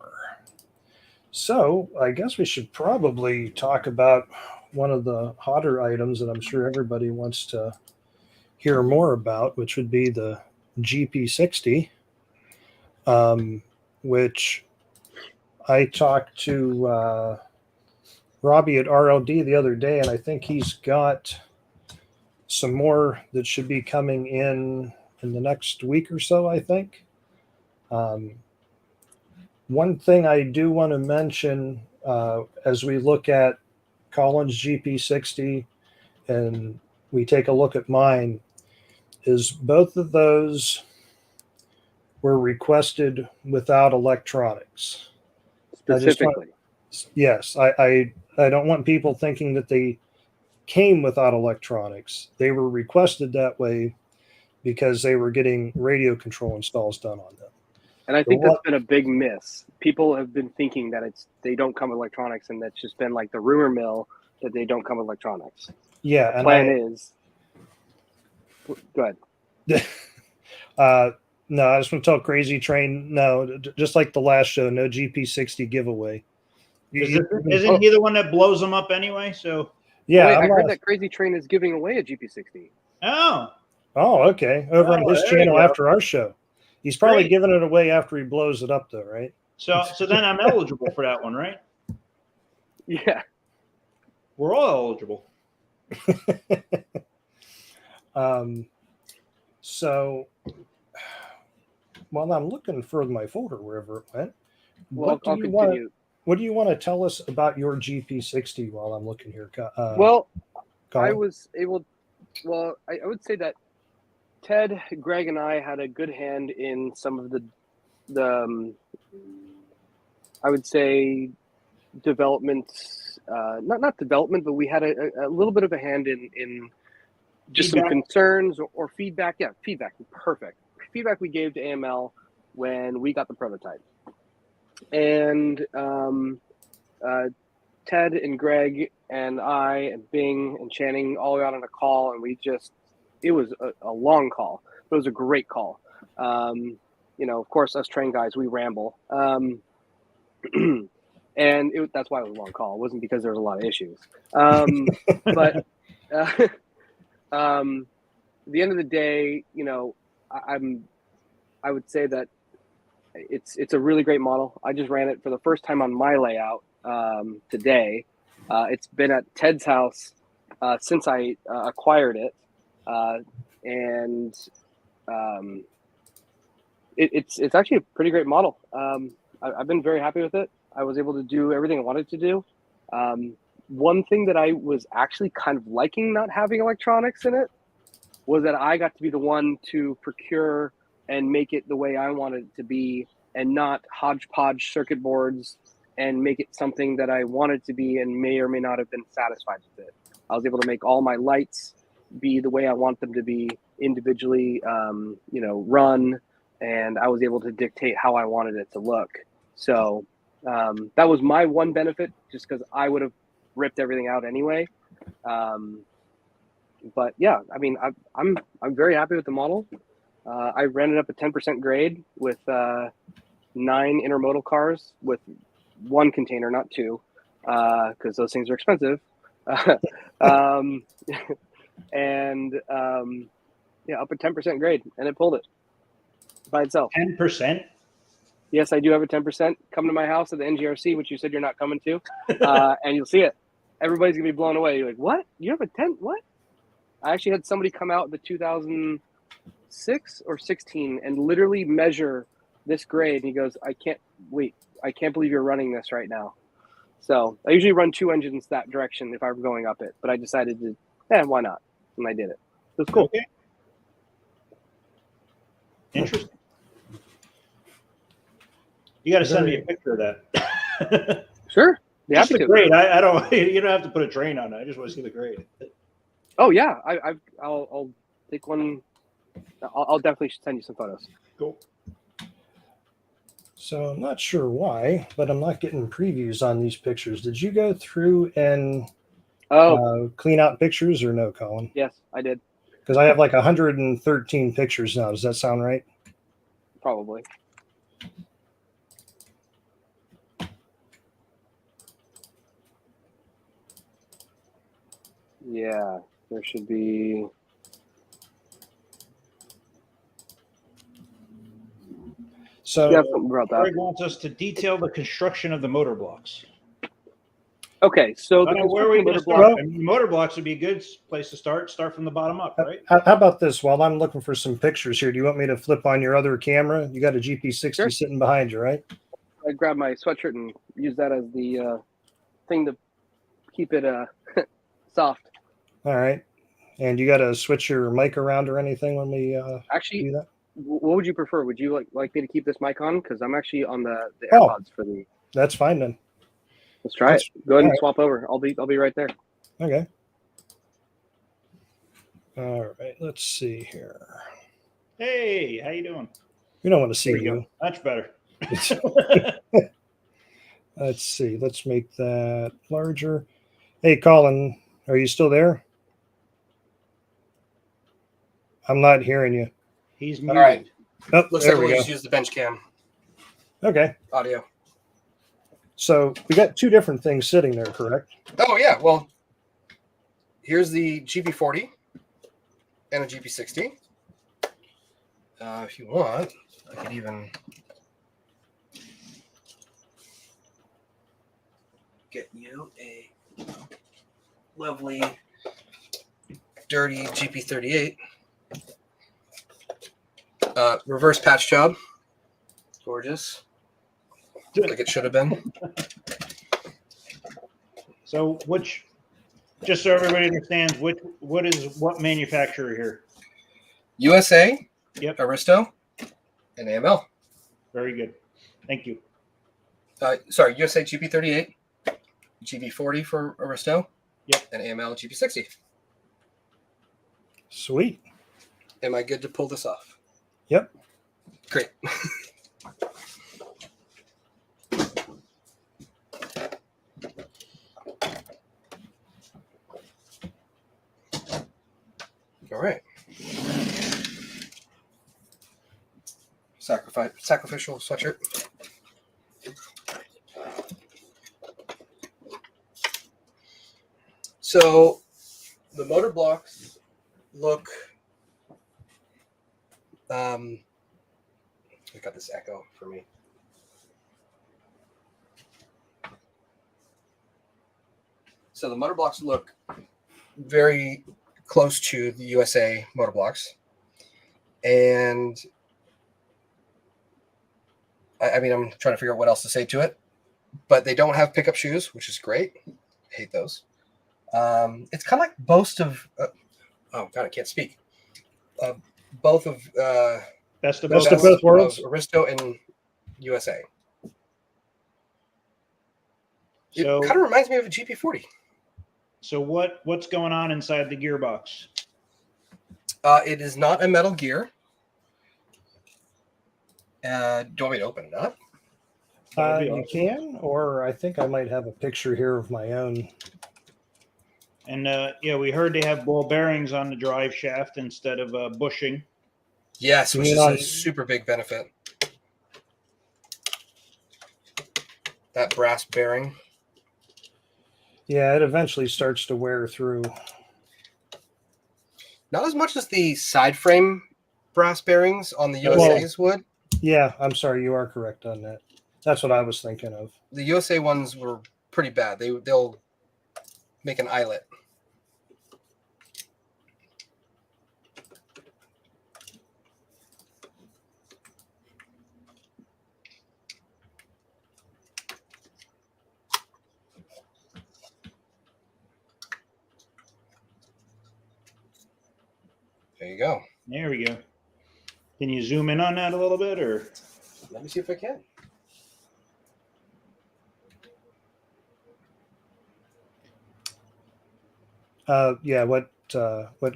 So, I guess we should probably talk about one of the hotter items that I'm sure everybody wants to hear more about, which would be the GP60, which I talked to Robbie at RLD the other day, and I think he's got some more that should be coming in the next week or so, I think. One thing I do want to mention as we look at Colin's GP60 and we take a look at mine is both of those were requested without electronics. Specifically. Yes, I don't want people thinking that they came without electronics. They were requested that way because they were getting radio control installs done on them. And I think that's been a big miss. People have been thinking that they don't come with electronics, and that's just been like the rumor mill that they don't come with electronics. Yeah, the plan is. Go ahead. No, I just want to tell Crazy Train. No, just like the last show, no GP60 giveaway. Isn't he the one that blows them up anyway? So yeah, I heard that Crazy Train is giving away a GP60. Oh, okay. Over on his channel after our show. He's probably giving it away after he blows it up, though, right? So then I'm eligible for that one, right? Yeah, we're all eligible. So while I'm looking for my folder wherever it went, well, what do you want to tell us about your GP60 while I'm looking here? Well, Colin? I was able. Well, I would say that Ted, Greg, and I had a good hand in some of the I would say development, not development, but we had a little bit of a hand in just feedback. Some concerns or feedback. Yeah, feedback. Perfect. Feedback we gave to AML when we got the prototype. And Ted and Greg and I and Bing and Channing all got on a call, and it was a long call, but it was a great call. Of course, us train guys, we ramble. And that's why it was a long call. It wasn't because there was a lot of issues. But at the end of the day, I would say that it's a really great model. I just ran it for the first time on my layout today. It's been at Ted's house since I acquired it, and it's actually a pretty great model. I've been very happy with it. I was able to do everything I wanted to do. One thing that I was actually kind of liking not having electronics in it was that I got to be the one to procure and make it the way I wanted it to be, and not hodgepodge circuit boards and make it something that I wanted to be and may or may not have been satisfied with it. I was able to make all my lights be the way I want them to be individually, run, and I was able to dictate how I wanted it to look. So that was my one benefit, just because I would have ripped everything out anyway. But yeah, I mean, I'm very happy with the model. I ran it up a 10% grade with 9 intermodal cars with 1 container, not 2, because those things are expensive. And up a 10% grade, and it pulled it by itself. 10%? Yes, I do have a 10%. Come to my house at the NGRC, which you said you're not coming to, and you'll see it. Everybody's gonna be blown away. You're like, what? You have a 10? What? I actually had somebody come out the 2006 or 16 and literally measure this grade. And he goes, I can't believe you're running this right now. So I usually run 2 engines that direction if I'm going up it, but I decided to, why not? And I did it. So it's cool. Okay. Interesting. You got to send me a picture of that. Sure. Just the grade. I don't. You don't have to put a train on it. I just want to see the grade. Oh yeah, I'll take one. I'll definitely send you some photos. Cool. So I'm not sure why, but I'm not getting previews on these pictures. Did you go through and clean out pictures or no, Colin? Yes, I did. Because I have like 113 pictures now. Does that sound right? Probably. Yeah, there should be. So Greg wants us to detail the construction of the motor blocks. Okay, so where are we going to start? I mean, motor blocks would be a good place to start. Start from the bottom up, right? How about this? While I'm looking for some pictures here, do you want me to flip on your other camera? You got a GP60 sitting behind you, right? I grabbed my sweatshirt and use that as the thing to keep it soft. All right. And you got to switch your mic around or anything when we actually do that? What would you prefer? Would you like me to keep this mic on? Because I'm actually on the AirPods for the. That's fine then. Let's try it. Go ahead and swap over. I'll be right there. Okay. All right. Let's see here. Hey, how you doing? We don't want to see you. Much better. Let's see. Let's make that larger. Hey, Colin, are you still there? I'm not hearing you. He's muted. All right. Oh, Looks there like we we'll go. just use the bench cam Okay. audio. So we got 2 different things sitting there, correct? Oh, yeah. Well, here's the GP40 and a GP60. If you want, I could even get you a lovely, dirty GP38. Reverse patch job. Gorgeous. Like it should have been. So just so everybody understands, what is what manufacturer here? USA, Yep. Aristo, and AML. Very good. Thank you. Sorry, USA GP38, GP40 for Aristo, yep, and AML GP60. Sweet. Am I good to pull this off? Yep. Great. All right. Sacrificial sweatshirt. So the motor blocks look. I got this echo for me. So the motor blocks look very close to the USA motor blocks, and I mean, I'm trying to figure out what else to say to it, but they don't have pickup shoes, which is great. Hate those. It's kind of like both of. Oh God, I can't speak. Both of Best of Best both of both worlds. Aristo and USA. It So, kind of reminds me of a GP40. so what's going on inside the gearbox? It is not a metal gear. Do you want me to open it up? That'd be You awesome. can, or I think I might have a picture here of my own. And yeah, we heard they have ball bearings on the drive shaft instead of bushing. Yes, You which mean is on- a super big benefit. That brass bearing. Yeah, it eventually starts to wear through. Not as much as the side frame brass bearings on the USA's would. Yeah, I'm sorry, you are correct on that. That's what I was thinking of. The USA ones were pretty bad. They'll make an eyelet. There you go. There we go. Can you zoom in on that a little bit, or? Let me see if I can. Yeah, what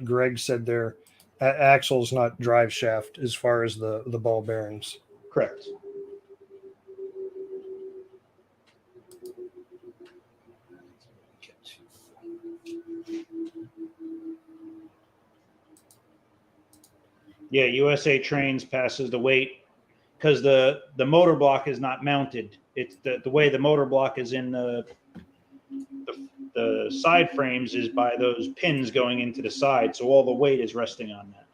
Greg said there, axle's not drive shaft as far as the ball bearings. Correct. Yeah, USA Trains passes the weight because the motor block is not mounted. It's the way the motor block is in the side frames is by those pins going into the side, so all the weight is resting on that.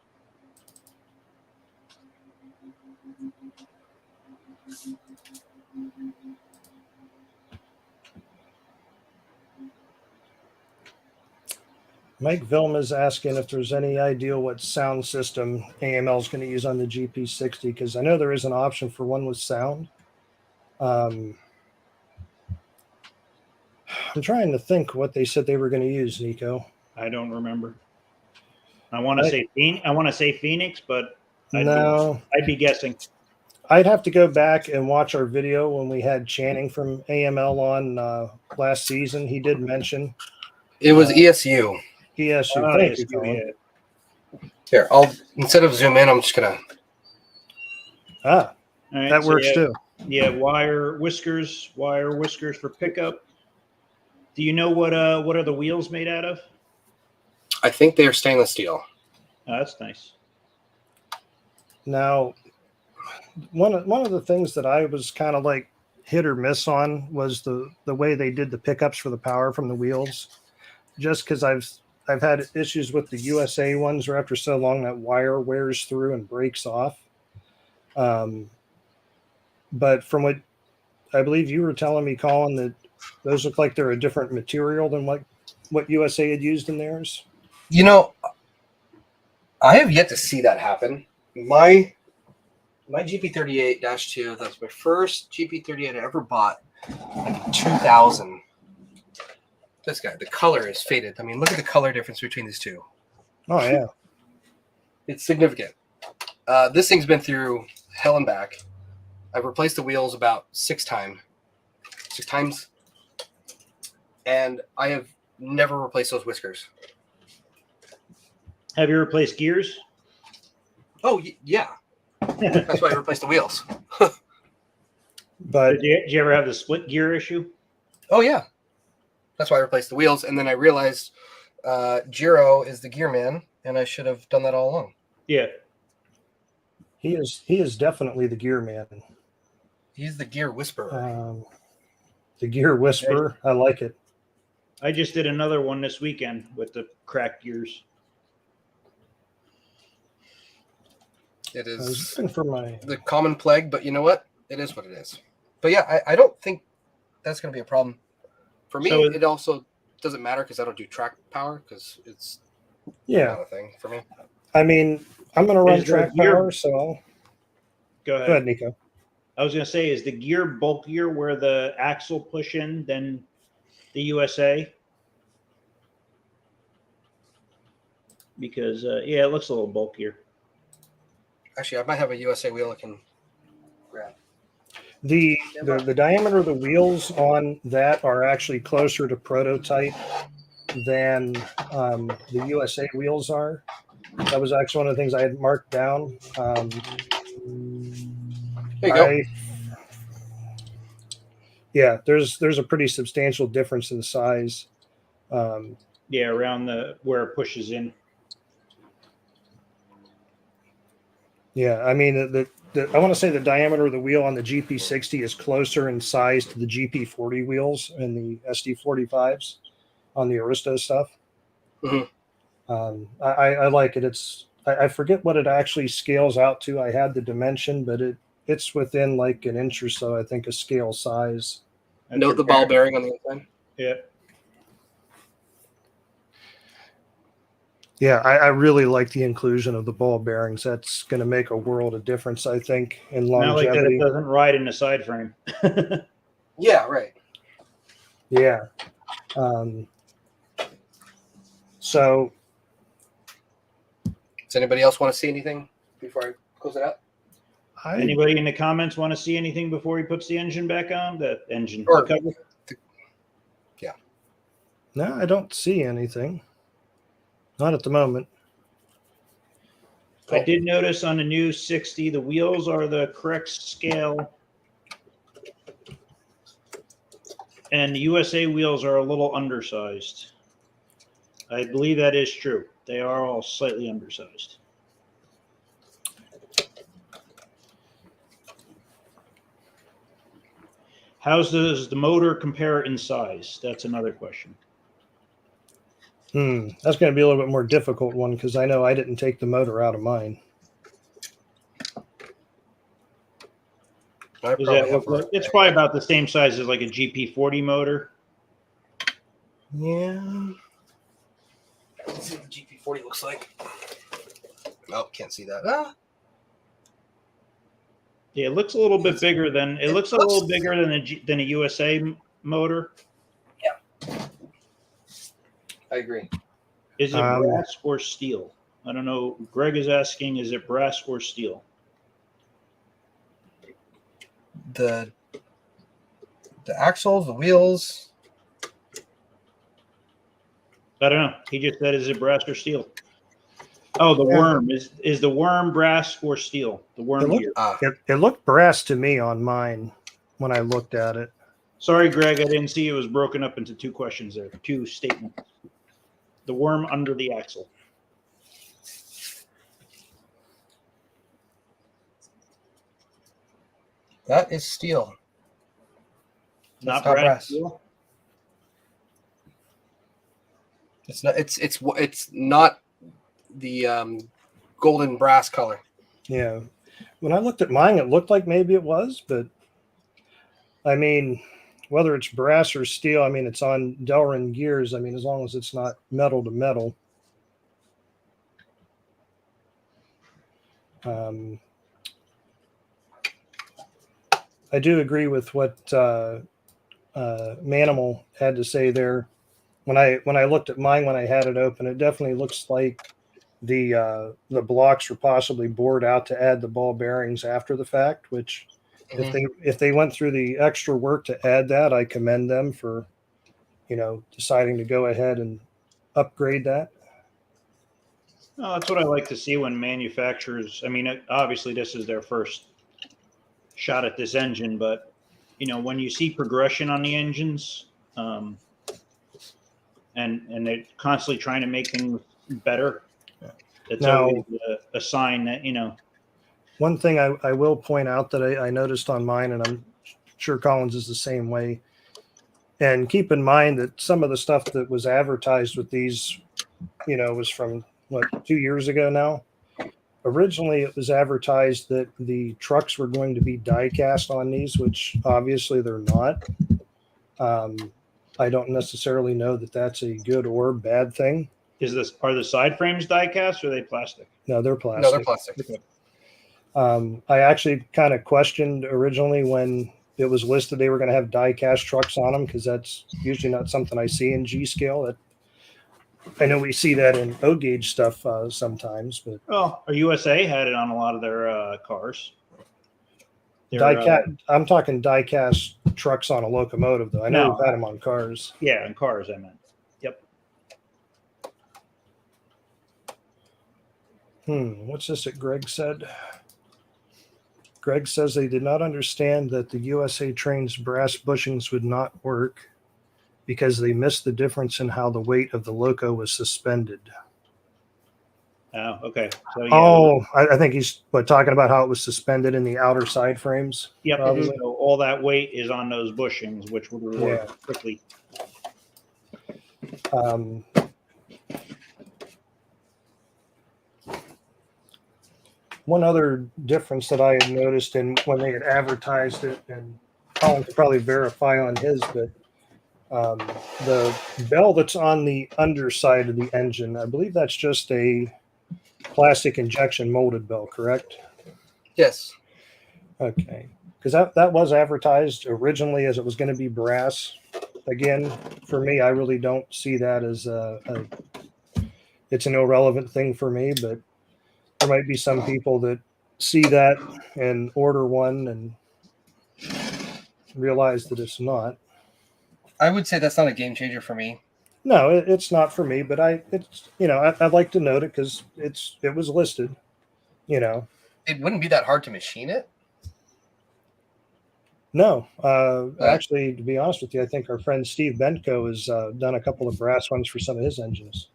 Mike Vilma's asking if there's any idea what sound system AML is going to use on the GP60, because I know there is an option for one with sound. I'm trying to think what they said they were going to use, Nico. I don't remember. I want to say Phoenix, but I'd be guessing. I'd have to go back and watch our video when we had Channing from AML on last season. He did mention It was ESU. ESU. Oh, Thank yes, you, Colin. yeah. Here, instead of zoom in, I'm just gonna. Ah, All right, that so works yeah, too. Yeah, wire whiskers for pickup. Do you know what are the wheels made out of? I think they are stainless steel. Oh, that's nice. Now, one of the things that I was kind of like hit or miss on was the way they did the pickups for the power from the wheels. Just because I've had issues with the USA ones where after so long that wire wears through and breaks off. But from what I believe you were telling me, Colin, that those look like they're a different material than what USA had used in theirs. You know, I have yet to see that happen. My GP38-2, that's my first GP38 I ever bought, like 2000. This guy, the color is faded. I mean, look at the color difference between these two. Oh yeah. It's significant. This thing's been through hell and back. I've replaced the wheels about six times, and I have never replaced those whiskers. Have you replaced gears? Oh, yeah. That's why I replaced the wheels. But Did you ever have the split gear issue? Oh, yeah. That's why I replaced the wheels. And then I realized Giro is the gear man, and I should have done that all along. Yeah. He is definitely the gear man. He's the gear whisperer. The gear whisperer. I like it. I just did another one this weekend with the cracked gears. It I was is looking for my. the common plague, but you know what? It is what it is. But yeah, I don't think that's going to be a problem. For me, So it also doesn't matter because I don't do track power because it's not a thing for me. I mean, I'm going to run Is the track gear- power, so Go ahead. go ahead, Nico. I was going to say, is the gear bulkier where the axle push in than the USA? Because, it looks a little bulkier. Actually, I might have a USA wheel I can grab. The diameter of the wheels on that are actually closer to prototype than the USA wheels are. That was actually one of the things I had marked down. There you go. Yeah, there's a pretty substantial difference in size. Yeah, around where it pushes in. Yeah, I mean, I want to say the diameter of the wheel on the GP60 is closer in size to the GP40 wheels and the SD45s on the Aristo stuff. Mhm. I like it. I forget what it actually scales out to. I had the dimension, but it's within like an inch or so, I think, a scale size. Note the ball bearing on the inside. Yeah. Yeah, I really like the inclusion of the ball bearings. That's going to make a world of difference, I think, in Not like that longevity. it doesn't ride in the side frame. Yeah, right. Yeah. So Does anybody else want to see anything before I close it out? Anybody in the comments want to see anything before he puts the engine back on? The engine Or- cover? No, I don't see anything. Not at the moment. I did notice on the new 60, the wheels are the correct scale. And the USA wheels are a little undersized. I believe that is true. They are all slightly undersized. How does the motor compare in size? That's another question. That's going to be a little bit more difficult one because I know I didn't take the motor out of mine. It's probably about the same size as like a GP40 motor. Yeah. Let's see what the GP40 looks like. Oh, can't see that. Yeah, it looks a little bit bigger than a USA motor. Yeah, I agree. Is it brass or steel? I don't know. Greg is asking, is it brass or steel? The axles, the wheels. I don't know. He just said, is it brass or steel? Oh, the worm. Is the worm brass or steel? The worm gear. It looked brass to me on mine when I looked at it. Sorry, Greg. I didn't see it was broken up into two questions there. Two statements. The worm under the axle. That is steel. Not not brass. brass. Steel? It's not. It's not the golden brass color. Yeah. When I looked at mine, it looked like maybe it was, but I mean, whether it's brass or steel, I mean, it's on Delrin gears. I mean, as long as it's not metal to metal. I do agree with what Manimal had to say there. When I looked at mine when I had it open, it definitely looks like the blocks were possibly bored out to add the ball bearings after the fact. Which, if they went through the extra work to add that, I commend them for, deciding to go ahead and upgrade that. Oh, that's what I like to see when manufacturers. I mean, obviously, this is their first shot at this engine, but when you see progression on the engines, and they're constantly trying to make things better, It's Now- always a sign that, One thing I will point out that I noticed on mine, and I'm sure Collins is the same way. And keep in mind that some of the stuff that was advertised with these, was from 2 years ago now. Originally, it was advertised that the trucks were going to be die cast on these, which obviously they're not. I don't necessarily know that that's a good or bad thing. are the side frames die cast or are they plastic? No, they're plastic. No, they're plastic. I actually kind of questioned originally when it was listed they were going to have die cast trucks on them, because that's usually not something I see in G scale. I know we see that in O gauge stuff sometimes, but Well, our USA had it on a lot of their cars. I'm talking die cast trucks on a locomotive, though. I know No. we've had them on cars. Yeah, in cars, I meant. Yep. What's this that Greg said? Greg says they did not understand that the USA trains brass bushings would not work because they missed the difference in how the weight of the loco was suspended. Oh, okay. So, yeah. Oh, I think he's talking about how it was suspended in the outer side frames. Yep. probably. So all that weight is on those bushings, which would work quickly. One other difference that I had noticed in when they had advertised it, and Colin could probably verify on his, but the bell that's on the underside of the engine, I believe that's just a plastic injection molded bell, correct? Yes. Okay. Because that was advertised originally as it was going to be brass. Again, for me, I really don't see that as it's an irrelevant thing for me, but there might be some people that see that and order one and realize that it's not. I would say that's not a game changer for me. No, it's not for me, but I'd like to note it because it was listed. It wouldn't be that hard to machine it. No, actually, to be honest with you, I think our friend Steve Benko has done a couple of brass ones for some of his engines.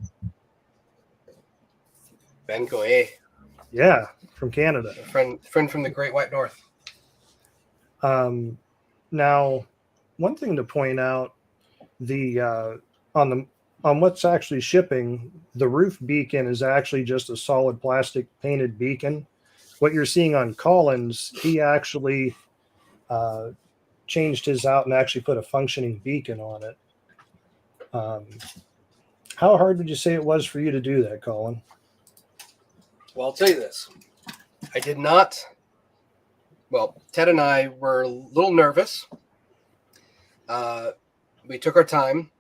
Benko, eh? Yeah, from Canada. A friend from the Great White North. Now, one thing to point out, on what's actually shipping, the roof beacon is actually just a solid plastic painted beacon. What you're seeing on Collins, he actually changed his out and actually put a functioning beacon on it. How hard would you say it was for you to do that, Colin? Well, I'll tell you this. I did not. Well, Ted and I were a little nervous. We took our time.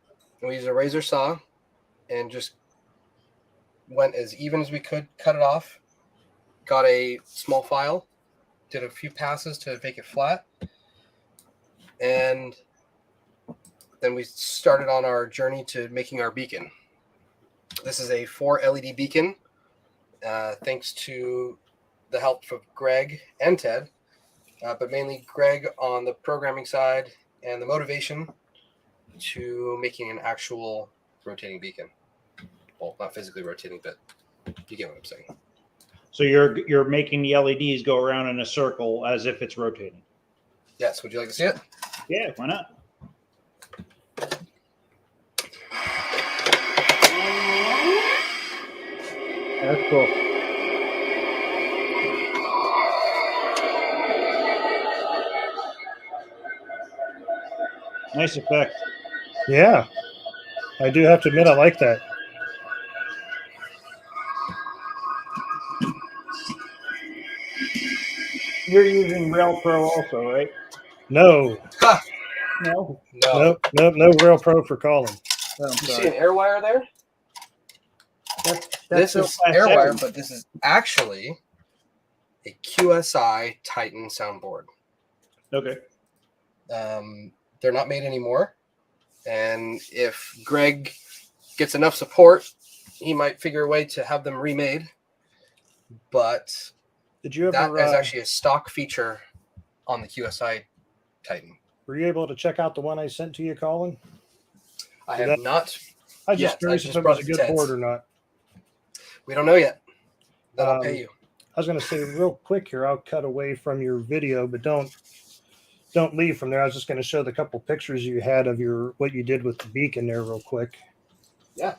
We used a razor saw and just went as even as we could, cut it off, got a small file, did a few passes to make it flat, and then we started on our journey to making our beacon. This is a 4 LED beacon, thanks to the help of Greg and Ted, but mainly Greg on the programming side and the motivation to making an actual rotating beacon. Well, not physically rotating, but you get what I'm saying. So you're making the LEDs go around in a circle as if it's rotating. Yes. Would you like to see it? Yeah, why not? That's cool. Nice effect. Yeah, I do have to admit I like that. You're using Rail Pro also, right? No, No. No. no Rail Pro for Colin. Oh, I'm You see sorry. an air wire there? This so is Class air wire, 7. but this is actually a QSI Titan soundboard. Okay. They're not made anymore. And if Greg gets enough support, he might figure a way to have them remade. But Did you that ever? is actually a stock feature on the QSI Titan. Were you able to check out the one I sent to you, Colin? I have not. I was just Yes, I curious just if it brought was a it to good Ted's. board or not. We don't know yet. Then I'll pay you. I was going to say real quick here, I'll cut away from your video, but don't leave from there. I was just going to show the couple pictures you had of what you did with the beacon there real quick. Yeah.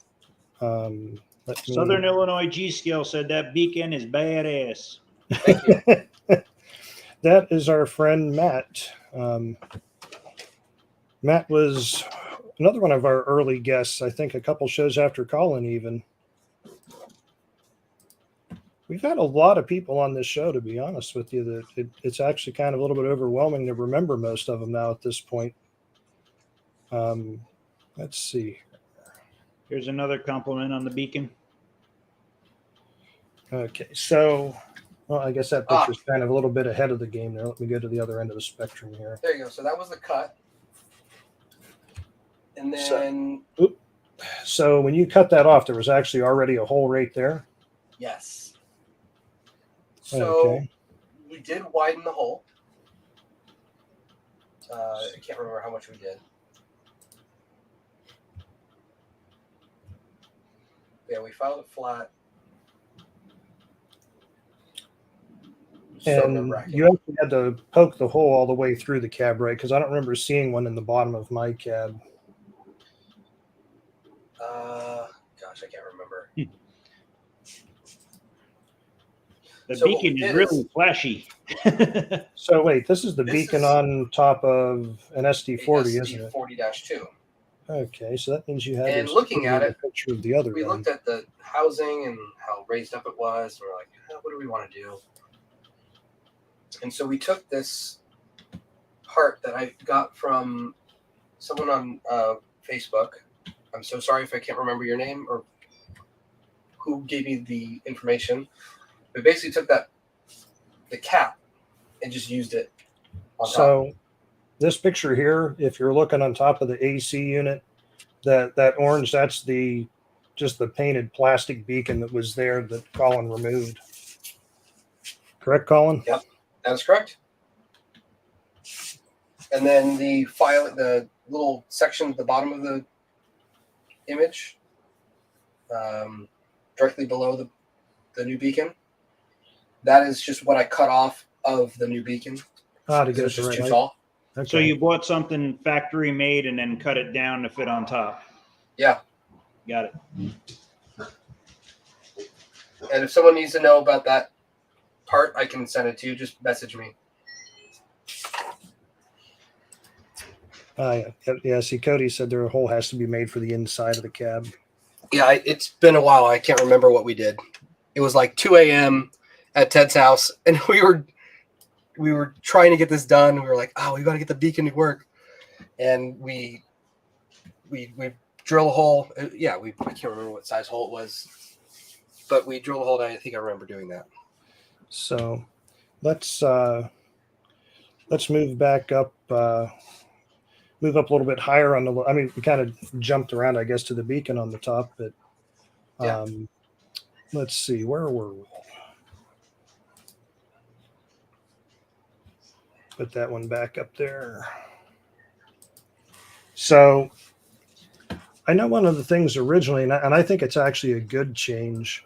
Southern Illinois G Scale said that beacon is badass. Thank you. That is our friend Matt. Matt was another one of our early guests, I think a couple shows after Colin even. We've had a lot of people on this show, to be honest with you, that it's actually kind of a little bit overwhelming to remember most of them now at this point. Let's see. Here's another compliment on the beacon. Okay, so, well, I guess that picture's kind of a little bit ahead of the game there. Let me go to the other end of the spectrum here. There you go. So that was the cut. And then... So when you cut that off, there was actually already a hole right there? Yes. So Okay. we did widen the hole. I can't remember how much we did. Yeah, we filed it flat. So And nerve-wracking. you actually had to poke the hole all the way through the cab, right? Because I don't remember seeing one in the bottom of my cab. Gosh, I can't remember. The So what beacon we is did really is- flashy. So wait, this is the This beacon is on top of an SD40, isn't it? SD40-2. Okay, so that means you had And this looking at little it, picture of the other We one. looked at the housing and how raised up it was. And we're like, what do we want to do? And so we took this part that I got from someone on Facebook. I'm so sorry if I can't remember your name or who gave me the information. We basically took the cap and just used it on top. So this picture here, if you're looking on top of the AC unit, that orange, that's just the painted plastic beacon that was there that Colin removed. Correct, Colin? Yep, that is correct. And then the little section at the bottom of the image, directly below the new beacon, that is just what I cut off of the new beacon. To Because get it was it just the too right tall. height. So Okay. you bought something factory made and then cut it down to fit on top. Yeah. Got it. And if someone needs to know about that part, I can send it to you. Just message me. Yeah. See, Cody said their hole has to be made for the inside of the cab. Yeah, it's been a while. I can't remember what we did. It was like 2 a.m. at Ted's house, and we were trying to get this done. We were like, we got to get the beacon to work, and we drill a hole. I can't remember what size hole it was, but we drilled a hole. And I think I remember doing that. So let's move back up. Move up a little bit higher on the. I mean, we kind of jumped around, I guess, to the beacon on the top, but Yeah. Let's see, where were we? Put that one back up there. So I know one of the things originally, and I think it's actually a good change,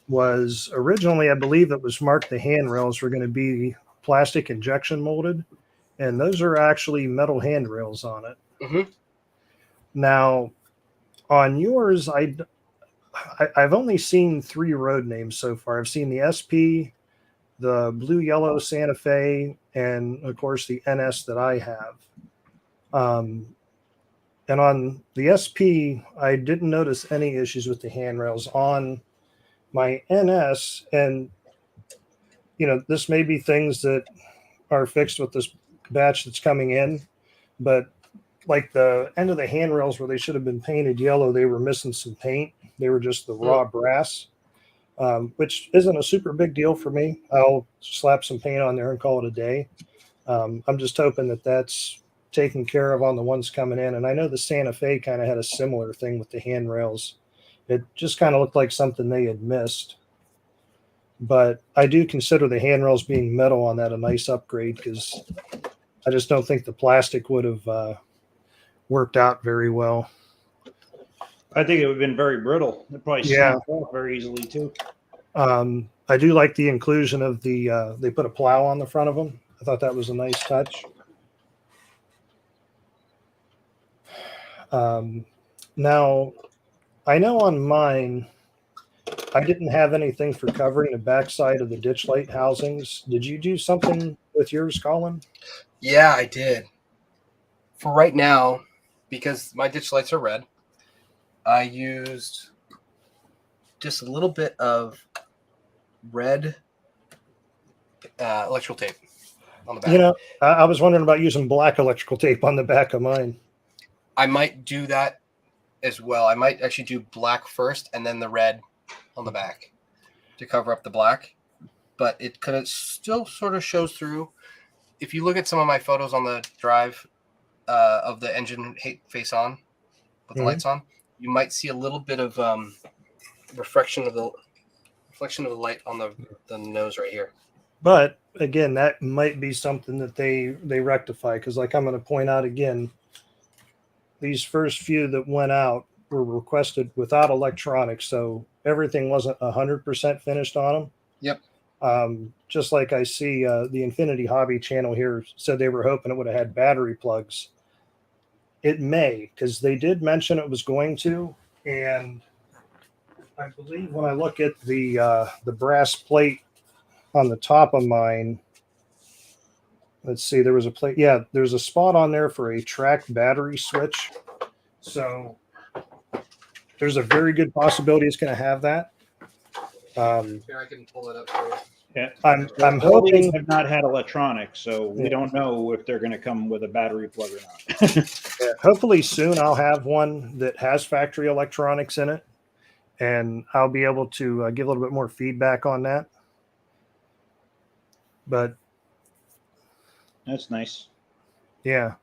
was originally, I believe it was marked the handrails were going to be plastic injection molded, and those are actually metal handrails on it. Mhm. Now, on yours, I've only seen 3 road names so far. I've seen the SP, the blue yellow Santa Fe, and of course the NS that I have. And on the SP, I didn't notice any issues with the handrails. On my NS, and this may be things that are fixed with this batch that's coming in, but like the end of the handrails where they should have been painted yellow, they were missing some paint. They were just the raw brass, which isn't a super big deal for me. I'll slap some paint on there and call it a day. I'm just hoping that that's taken care of on the ones coming in. And I know the Santa Fe kind of had a similar thing with the handrails. It just kind of looked like something they had missed. But I do consider the handrails being metal on that a nice upgrade, because I just don't think the plastic would have worked out very well. I think it would have been very brittle. It probably snapped off very easily too. I I do like the inclusion of the, they put a plow on the front of them. I thought that was a nice touch. Now, I know on mine, I didn't have anything for covering the backside of the ditch light housings. Did you do something with yours, Colin? Yeah, I did. For right now, because my ditch lights are red, I used just a little bit of red electrical tape on the back. You know, I was wondering about using black electrical tape on the back of mine. I might do that as well. I might actually do black first and then the red on the back to cover up the black. But it could still sort of shows through. If you look at some of my photos on the drive of the engine face on with the lights on, you might see a little bit of reflection of the light on the nose right here. But again, that might be something that they rectify, because like I'm going to point out again, these first few that went out were requested without electronics, so everything wasn't 100% finished on them. Yep. Just like I see the Infinity Hobby channel here said they were hoping it would have had battery plugs. It may, because they did mention it was going to, and I believe when I look at the brass plate on the top of mine, let's see, there was a plate. Yeah, there's a spot on there for a track battery switch. So there's a very good possibility it's going to have that. Here, I can pull it up for you. Yeah, I'm all these hoping. have not had electronics, so we don't know if they're going to come with a battery plug or not. Hopefully soon I'll have one that has factory electronics in it, and I'll be able to give a little bit more feedback on that. But That's nice. yeah.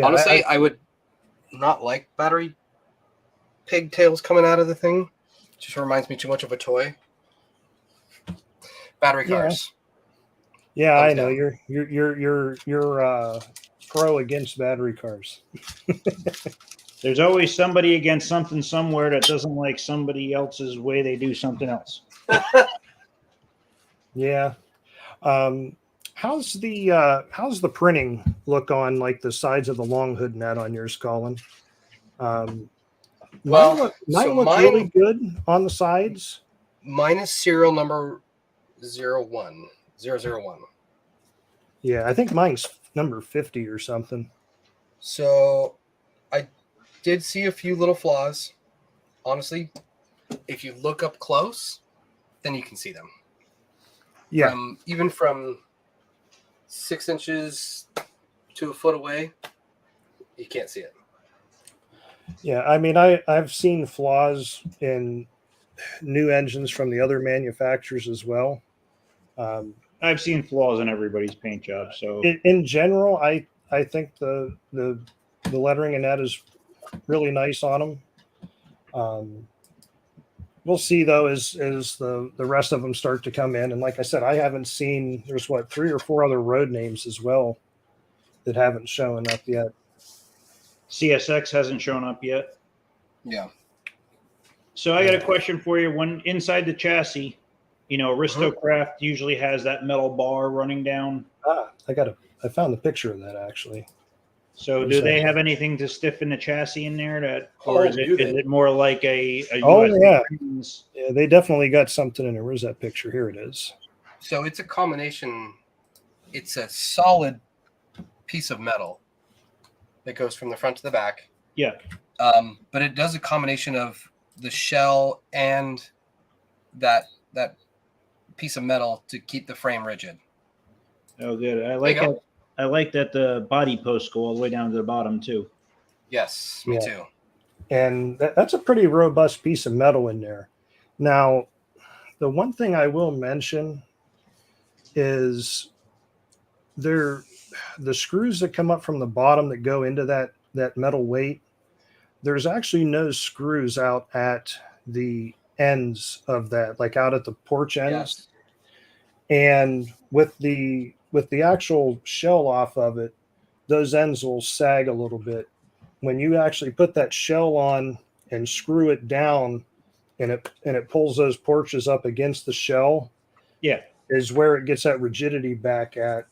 Honestly, I would not like battery pigtails coming out of the thing. It just reminds me too much of a toy. Battery cars. Yeah, I know. down. You're pro against battery cars. There's always somebody against something somewhere that doesn't like somebody else's way they do something else. Yeah. How's the printing look on like the sides of the long hood net on yours, Colin? Mine look really good on the sides. Mine is serial number 01001. Yeah, I think mine's number 50 or something. So I did see a few little flaws. Honestly, if you look up close, then you can see them. Yeah. Even from 6 inches to a foot away, you can't see it. Yeah, I mean, I've seen flaws in new engines from the other manufacturers as well. I've seen flaws in everybody's paint job. So In general, I think the lettering in that is really nice on them. We'll see though as the rest of them start to come in, and like I said, I haven't seen. There's 3 or 4 other road names as well that haven't shown up yet. CSX hasn't shown up yet. Yeah. So I got a question for you. When inside the chassis, Aristo-craft usually has that metal bar running down. I found the picture of that actually. So do they have anything to stiffen the chassis in there is it more like a Oh US yeah, they definitely got something in there. Where's that picture? Here it is. So it's a combination. It's a solid piece of metal that goes from the front to the back. Yeah. But it does a combination of the shell and that piece of metal to keep the frame rigid. Oh, good. I like that the body posts go all the way down to the bottom too. Yes, me too. And that's a pretty robust piece of metal in there. Now, the one thing I will mention is the screws that come up from the bottom that go into that metal weight. There's actually no screws out at the ends of that, like out at the porch ends. Yes. And with the actual shell off of it, those ends will sag a little bit. When you actually put that shell on and screw it down, and it pulls those porches up against the shell, Yeah. is where it gets that rigidity back at.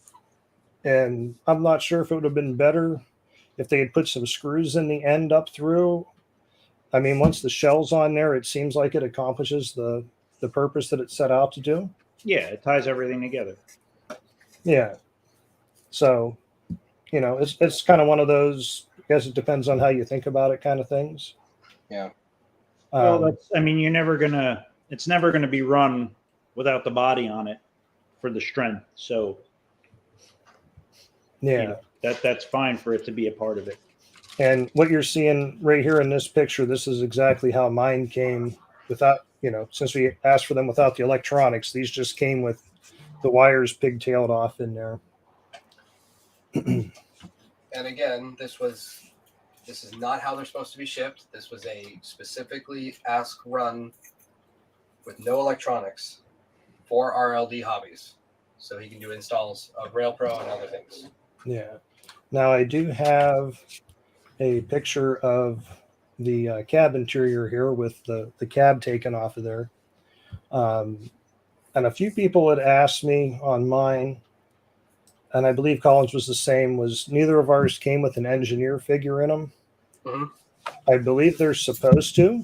And I'm not sure if it would have been better if they had put some screws in the end up through. I mean, once the shell's on there, it seems like it accomplishes the purpose that it's set out to do. Yeah, it ties everything together. Yeah. So, you know, it's kind of one of those, I guess it depends on how you think about it kind of things. Yeah. Well, I mean, it's never gonna be run without the body on it for the strength. So yeah. you know, that's fine for it to be a part of it. And what you're seeing right here in this picture, this is exactly how mine came without, you know, since we asked for them without the electronics, these just came with the wires pigtailed off in there. And again, this is not how they're supposed to be shipped. This was a specifically ask run with no electronics for RLD hobbies. So he can do installs of RailPro and other things. Yeah. Now I do have a picture of the cab interior here with the cab taken off of there. And a few people had asked me on mine, and I believe Colin's was the same, was neither of ours came with an engineer figure in them. Mm-hmm. I believe they're supposed to.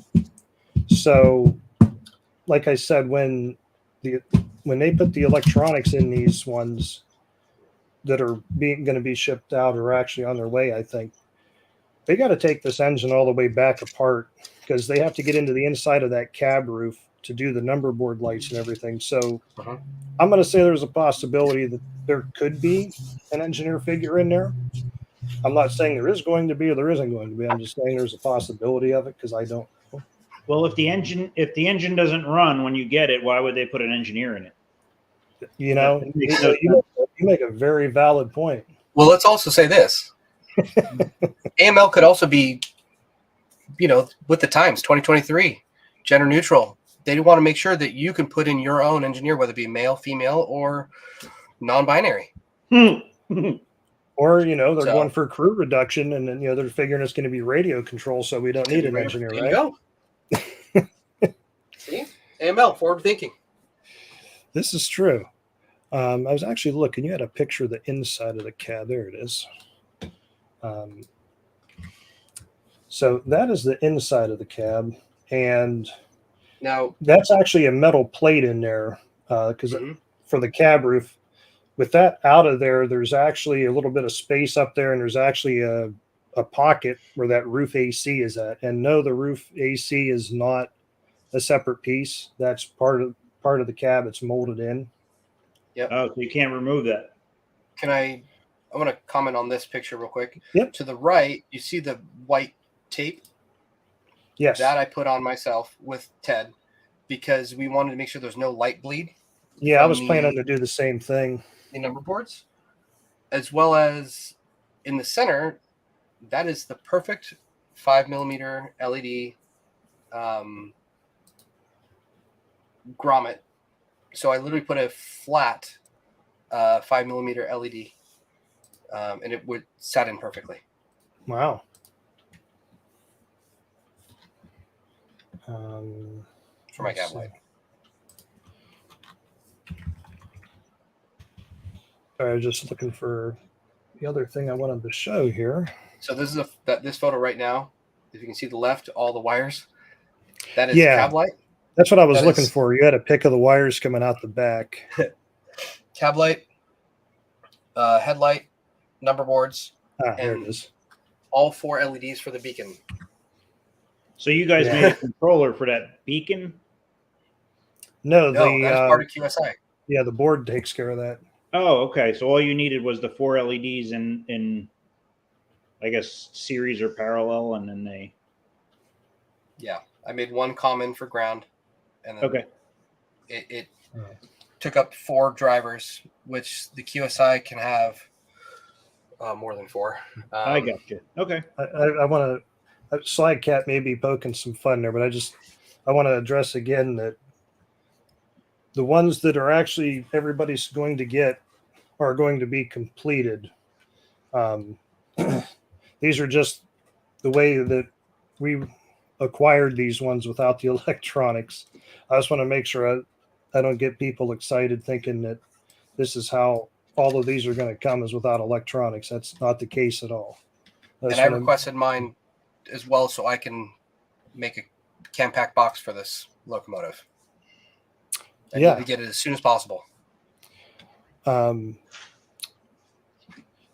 So, like I said, when they put the electronics in these ones that are going to be shipped out or actually on their way, I think they got to take this engine all the way back apart because they have to get into the inside of that cab roof to do the number board lights and everything. So I'm going to say there's a possibility that there could be an engineer figure in there. I'm not saying there is going to be or there isn't going to be. I'm just saying there's a possibility of it because I don't know. Well, if the engine doesn't run when you get it, why would they put an engineer in it? You know, you make a very valid point. Well, let's also say this. AML could also be, you know, with the times, 2023, gender neutral. They want to make sure that you can put in your own engineer, whether it be male, female, or non-binary. Or, you know, they're going for crew reduction and then, you know, they're figuring it's going to be radio control, so we don't need an engineer, There right? you go. See? AML, forward thinking. This is true. I was actually looking. You had a picture of the inside of the cab. There it is. So that is the inside of the cab. And now that's actually a metal plate in there because for the cab roof. With that out of there, there's actually a little bit of space up there, and there's actually a pocket where that roof AC is at. And no, the roof AC is not a separate piece. That's part of the cab. It's molded in. Yep. Oh, so you can't remove that. I want to comment on this picture real quick. Yep. To the right, you see the white tape? Yes. That I put on myself with Ted because we wanted to make sure there's no light bleed. Yeah, I was planning to do the same thing. The number boards, as well as in the center, that is the perfect 5mm LED grommet. So I literally put a flat 5mm LED, and it would sat in perfectly. Wow. For my cab light. I was just looking for the other thing I wanted to show here. So this is this photo right now. If you can see the left, all the wires. That is the cab light. That's what I was looking for. You had a pic of the wires coming out the back. Cab light, headlight, number boards, there it is. All 4 LEDs for the beacon. So you guys made a controller for that beacon? No, that is part of QSI. Yeah, the board takes care of that. Oh, okay. So all you needed was the 4 LEDs in I guess series or parallel, and then they. Yeah, I made one common for ground, and then it took up 4 drivers, which the QSI can have more than 4. I got you. Okay. I want to. Slide Cat may be poking some fun there, but I want to address again that the ones that are actually everybody's going to get are going to be completed. These are just the way that we acquired these ones without the electronics. I just want to make sure I don't get people excited thinking that this is how all of these are going to come, is without electronics. That's not the case at all. And I requested mine as well so I can make a CamPac box for this locomotive. I need to get it as soon as possible.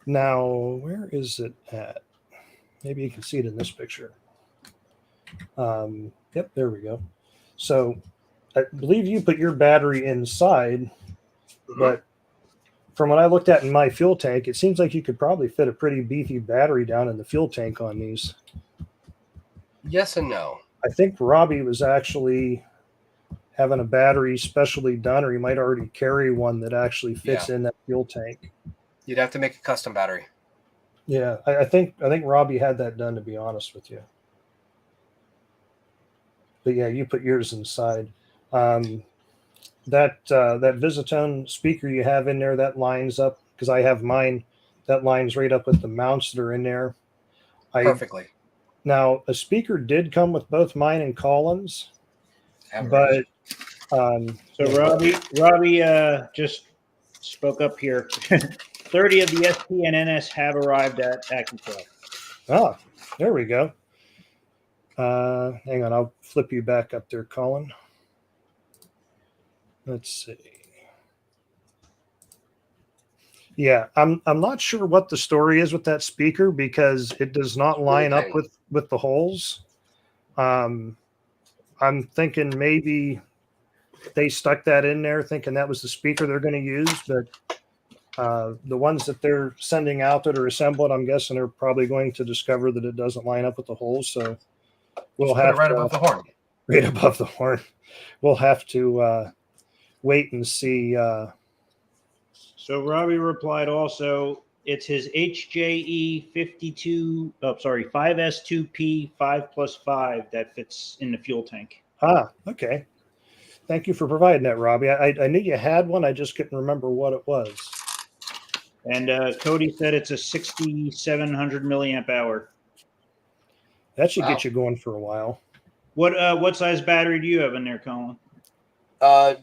Now, where is it at? Maybe you can see it in this picture. Yep, there we go. So I believe you put your battery inside, but from what I looked at in my fuel tank, it seems like you could probably fit a pretty beefy battery down in the fuel tank on these. Yes and no. I think Robbie was actually having a battery specially done, or he might already carry one that actually fits in that fuel tank. You'd have to make a custom battery. Yeah, I think Robbie had that done, to be honest with you. But yeah, you put yours inside. That Visitone speaker you have in there, that lines up, because I have mine, that lines right up with the mounts that are in there. Perfectly. Now, a speaker did come with both mine and Colin's, but Robbie just spoke up here. 30 of the SP and NS have arrived at Accucraft. Oh, there we go. Hang on, I'll flip you back up there, Colin. Let's see. Yeah, I'm not sure what the story is with that speaker, because it does not line up with the holes. I'm thinking maybe they stuck that in there thinking that was the speaker they're going to use, but the ones that they're sending out that are assembled, I'm guessing they're probably going to discover that it doesn't line up with the holes. So we'll have put it right above the horn. Right above the horn. We'll have to wait and see. So Robbie replied also, it's his HJE 5S2P 5+5 that fits in the fuel tank. Okay. Thank you for providing that, Robbie. I knew you had one. I just couldn't remember what it was. And Cody said it's a 6,700 milliamp hour. That should get you going for a while. What size battery do you have in there, Colin? Oh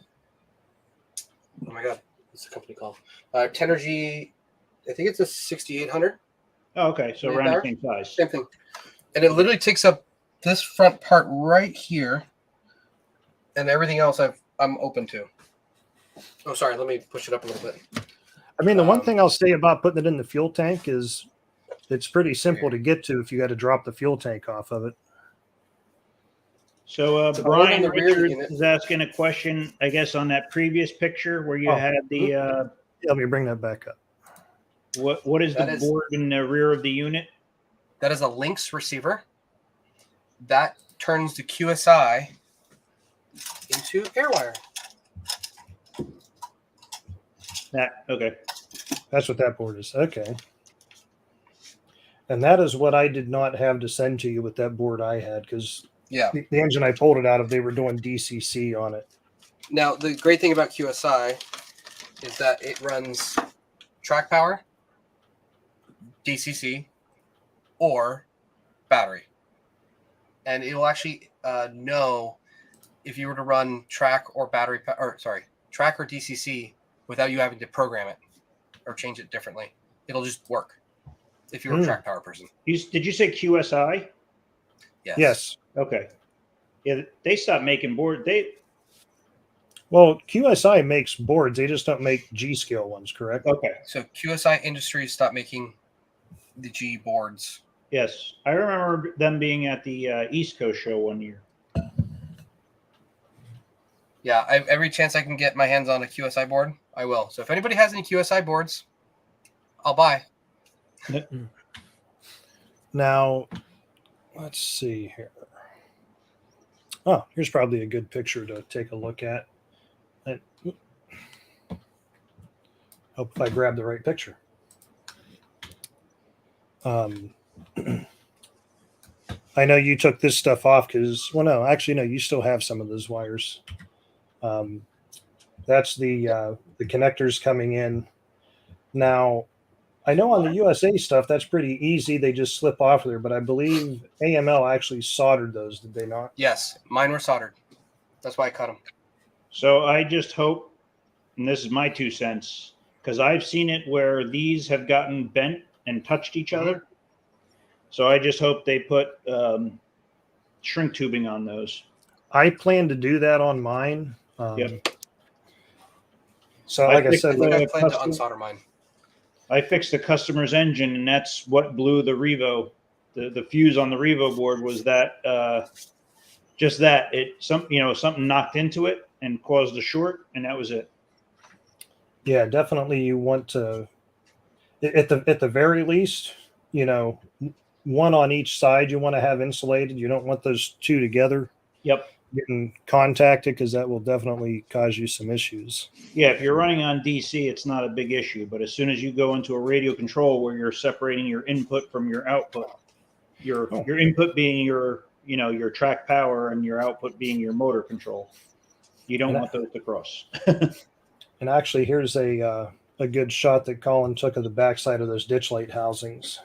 my God, what's the company called? Tenergy. I think it's a 6,800. Oh, okay, so around the same size. Same thing, and it literally takes up this front part right here, and everything else I'm open to. Oh, sorry. Let me push it up a little bit. I mean, the one thing I'll say about putting it in the fuel tank is it's pretty simple to get to if you got to drop the fuel tank off of it. So Brian Richards is asking a question, I guess, on that previous picture where you had the. Let me bring that back up. What is the board in the rear of the unit? That is a Lynx receiver. That turns the QSI into AirWire. Okay. That's what that board is. Okay. And that is what I did not have to send to you with that board I had, because the engine I pulled it out of, they were doing DCC on it. Now, the great thing about QSI is that it runs track power, DCC, or battery. And it will actually know if you were to run track or track or DCC without you having to program it or change it differently. It'll just work if you're a track power person. Did you say QSI? Yes. Okay. Yeah, they stopped making board. Well, QSI makes boards. They just don't make G-scale ones, correct? Okay. So QSI Industries stopped making the G boards. Yes. I remember them being at the East Coast show one year. Yeah, every chance I can get my hands on a QSI board, I will. So if anybody has any QSI boards, I'll buy. Now, let's see here. Oh, here's probably a good picture to take a look at. Hope if I grab the right picture. I know you took this stuff off because, well, no, actually, no, you still have some of those wires. That's the connectors coming in. Now, I know on the USA stuff, that's pretty easy. They just slip off there, but I believe AML actually soldered those, did they not? Yes, mine were soldered. That's why I cut them. So I just hope, and this is my 2 cents, because I've seen it where these have gotten bent and touched each other. So I just hope they put shrink tubing on those. I plan to do that on mine. Yep. So, like I said, I plan to unsolder mine. I fixed the customer's engine, and that's what blew the Revo. The fuse on the Revo board was that just that something knocked into it and caused a short, and that was it. yeah, definitely you want to at the very least, one on each side you want to have insulated. You don't want those two together. Yep. Getting contacted, because that will definitely cause you some issues. Yeah, if you're running on DC, it's not a big issue. But as soon as you go into a radio control where you're separating your input from your output, your input being your track power and your output being your motor control, you don't want those to cross. And actually, here's a good shot that Colin took of the backside of those ditch light housings.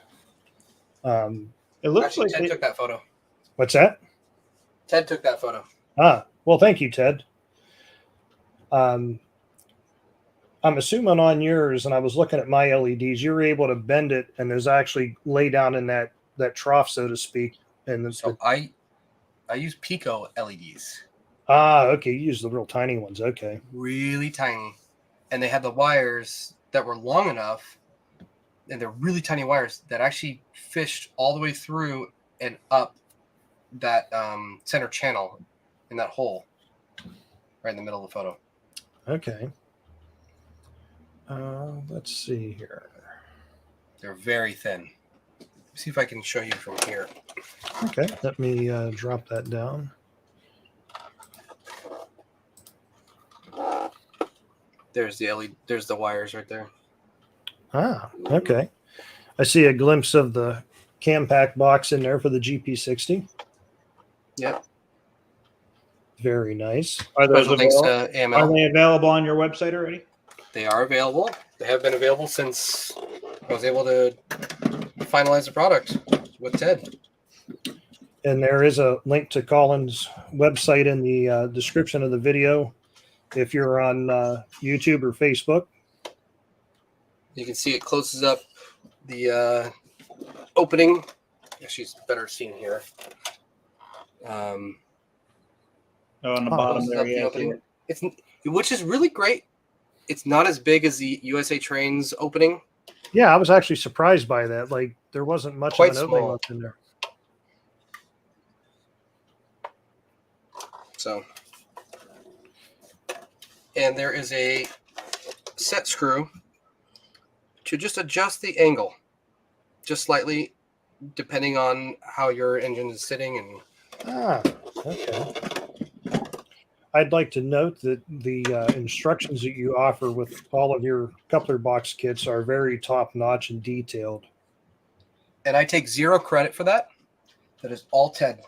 It looks Actually, like Ted took that photo. What's that? Ted took that photo. Well, thank you, Ted. I'm assuming on yours, and I was looking at my LEDs, you're able to bend it, and there's actually lay down in that trough, so to speak. And So I use Pico LEDs. Okay, you use the real tiny ones. Okay. Really tiny. And they had the wires that were long enough, and they're really tiny wires that actually fished all the way through and up that center channel in that hole right in the middle of the photo. Okay. Let's see here. They're very thin. See if I can show you from here. Okay, let me drop that down. There's the LED, there's the wires right there. Okay. I see a glimpse of the CamPac box in there for the GP60. Yep. Very nice. Are those Special thanks available? to AML. Are they available on your website already? They are available. They have been available since I was able to finalize the product with Ted. And there is a link to Colin's website in the description of the video if you're on YouTube or Facebook. You can see it closes up the opening. Actually, it's better seen here. On the bottom there, yeah. It's, which is really great. It's not as big as the USA Trains opening. Yeah, I was actually surprised by that. Like, there wasn't much Quite of an opening small. left in there. So, and there is a set screw to just adjust the angle, just slightly, depending on how your engine is sitting. And Okay. I'd like to note that the instructions that you offer with all of your coupler box kits are very top-notch and detailed. and I take zero credit for that. That is all Ted.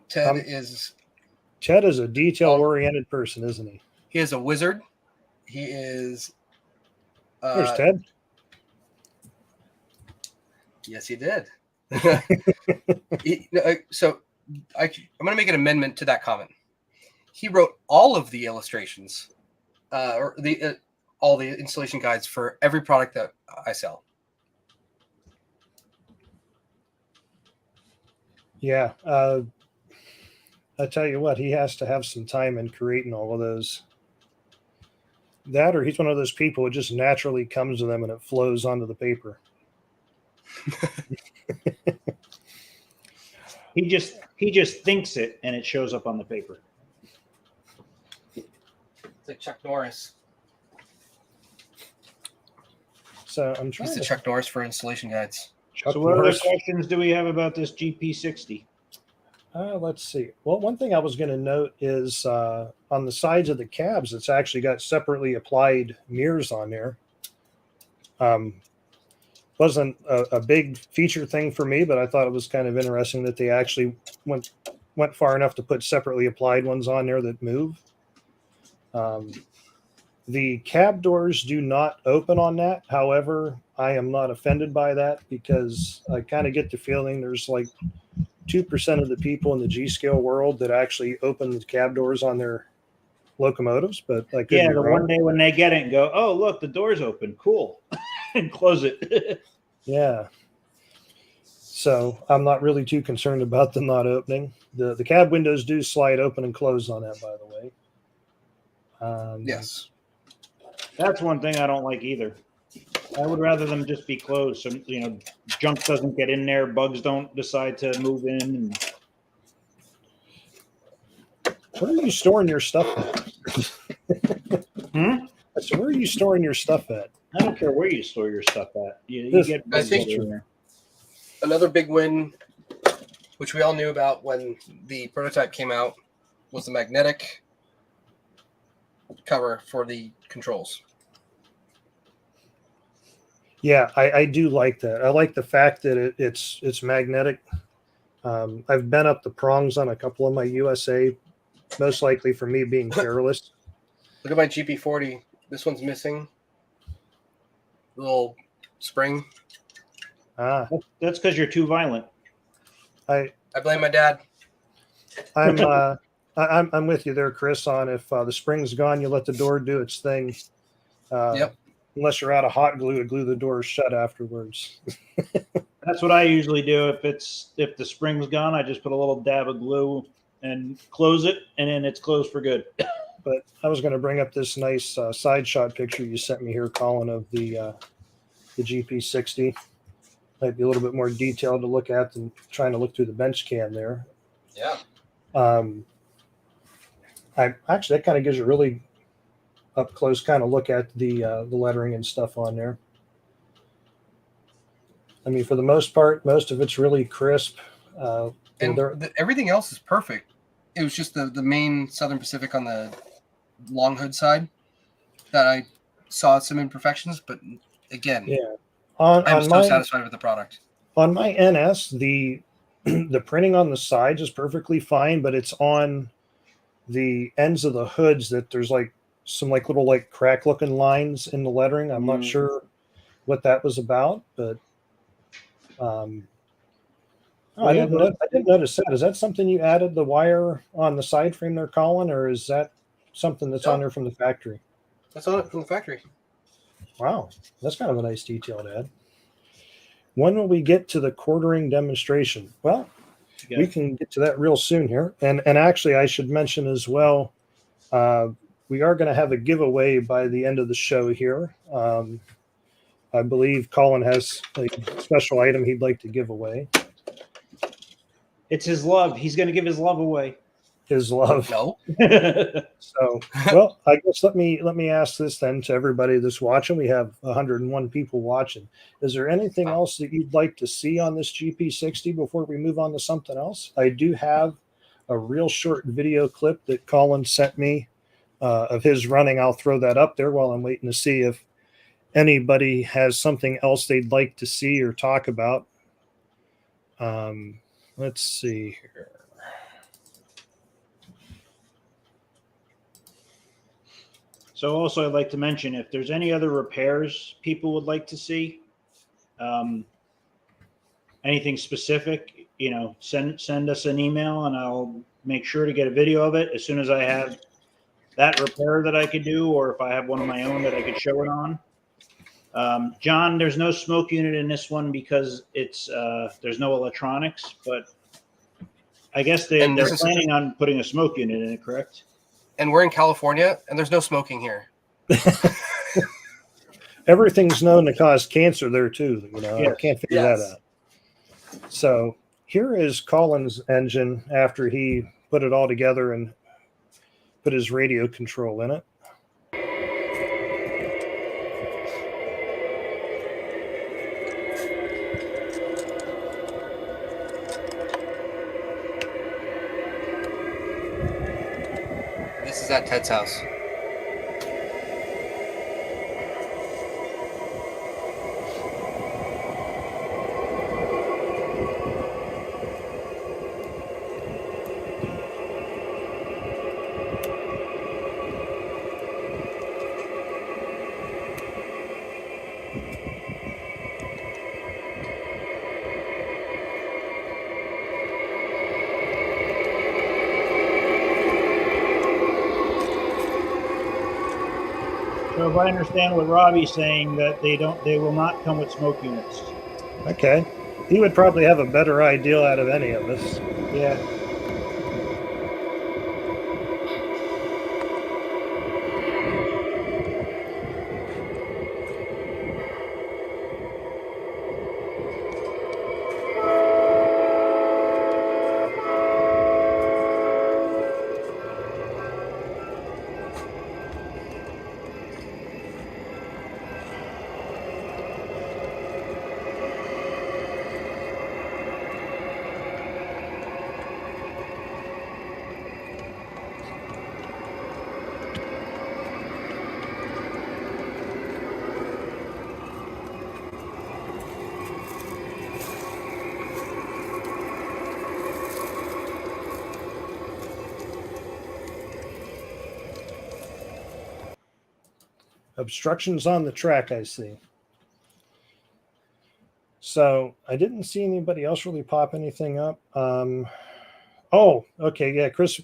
Ted is a detail-oriented person, isn't he? He is a wizard. He is. There's Ted. Yes, he did. So I'm going to make an amendment to that comment. He wrote all of the illustrations, or all the installation guides for every product that I sell. Yeah. I tell you what, he has to have some time in creating all of those. That, or he's one of those people, it just naturally comes to them and it flows onto the paper. He just thinks it and it shows up on the paper. It's like Chuck Norris. So I'm trying He's the to Chuck Norris for installation guides. Chuck So what other Norris. questions do we have about this GP60? Let's see. Well, one thing I was going to note is on the sides of the cabs, it's actually got separately applied mirrors on there. Wasn't a big feature thing for me, but I thought it was kind of interesting that they actually went far enough to put separately applied ones on there that move. The cab doors do not open on that. However, I am not offended by that because I kind of get the feeling there's like 2% of the people in the G scale world that actually open the cab doors on their locomotives. But I could Yeah, be the wrong. one day when they get it and go, oh, look, the door's open. Cool. And close it. Yeah. So I'm not really too concerned about them not opening. The cab windows do slide open and close on that, by the way. Yes. That's one thing I don't like either. I would rather them just be closed so, you know, junk doesn't get in there, bugs don't decide to move in. And Where are you storing your stuff at? So where are you storing your stuff at? I don't care where you store your stuff at. You get bugs think everywhere. Another big win, which we all knew about when the prototype came out, was the magnetic cover for the controls. Yeah, I do like that. I like the fact that it's magnetic. I've bent up the prongs on a couple of my USA, most likely for me being careless. Look at my GP40. This one's missing. Little spring. That's because you're too violent. I blame my dad. I'm with you there, Chris. On if the spring's gone, you let the door do its thing. Yep. Unless you're out of hot glue to glue the door shut afterwards. That's what I usually do. If the spring's gone, I just put a little dab of glue and close it, and then it's closed for good. But I was going to bring up this nice side shot picture you sent me here, Colin, of the GP60. Might be a little bit more detailed to look at than trying to look through the bench cam there. Yeah. I actually, that kind of gives you a really up close kind of look at the lettering and stuff on there. I mean, for the most part, most of it's really crisp. And everything else is perfect. It was just the main Southern Pacific on the long hood side that I saw some imperfections, but again, yeah, I'm still satisfied with the product. On my NS, the printing on the sides is perfectly fine, but it's on the ends of the hoods that there's like some like little like crack looking lines in the lettering. I'm not sure what that was about, but I didn't notice that. Is that something you added the wire on the side frame there, Colin, or is that something that's on there from the factory? That's on it from the factory. Wow, that's kind of a nice detail to add. When will we get to the quartering demonstration? Well, we can get to that real soon here. And actually, I should mention as well, we are going to have a giveaway by the end of the show here. I believe Colin has a special item he'd like to give away. It's his love. He's going to give his love away. His love. No. So, well, I guess let me ask this then to everybody that's watching. We have 101 people watching. Is there anything else that you'd like to see on this GP60 before we move on to something else? I do have a real short video clip that Colin sent me of his running. I'll throw that up there while I'm waiting to see if anybody has something else they'd like to see or talk about. Let's see here. So also I'd like to mention if there's any other repairs people would like to see, anything specific, send us an email and I'll make sure to get a video of it as soon as I have that repair that I could do, or if I have one of my own that I could show it on. John, there's no smoke unit in this one because it's there's no electronics, but I guess they're planning on putting a smoke unit in it, correct? And we're in California, and there's no smoking here. Everything's known to cause cancer there too. Yes. I can't figure that out. So here is Colin's engine after he put it all together and put his radio control in it. This is at Ted's house. if I understand what Robbie's saying, that they will not come with smoke units. Okay. He would probably have a better idea out of any of us. Yeah. Obstructions on the track, I see. So I didn't see anybody else really pop anything up. Oh, okay, yeah. Chris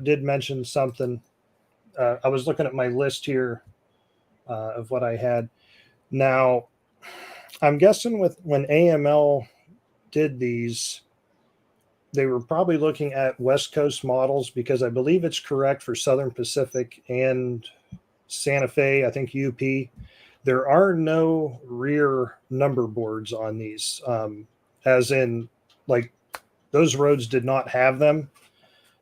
did mention something. I was looking at my list here of what I had. Now, I'm guessing when AML did these, they were probably looking at West Coast models, because I believe it's correct for Southern Pacific and Santa Fe, I think UP. There are no rear number boards on these, as in, like, those roads did not have them.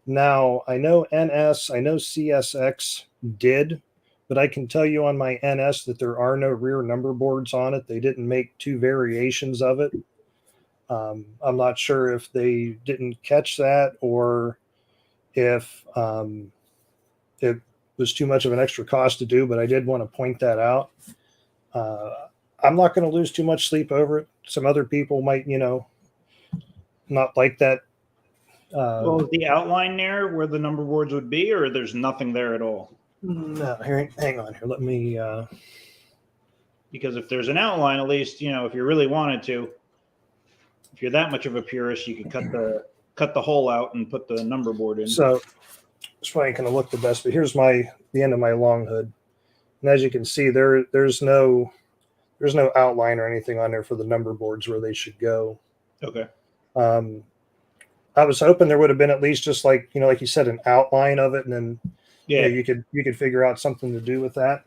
Now, I know NS, I know CSX did, but I can tell you on my NS that there are no rear number boards on it. They didn't make two variations of it. I'm not sure if they didn't catch that, or if it was too much of an extra cost to do, but I did want to point that out. I'm not going to lose too much sleep over it. Some other people might, not like that. Well, is the outline there where the number boards would be, or there's nothing there at all? No, hang on here. Let me. Because if there's an outline, at least, if you really wanted to, if you're that much of a purist, you could cut the hole out and put the number board in. So it's probably going to look the best, but here's the end of my long hood. And as you can see, there's no outline or anything on there for the number boards where they should go. Okay. I was hoping there would have been at least just like you said, an outline of it, and then Yeah, you could figure out something to do with that.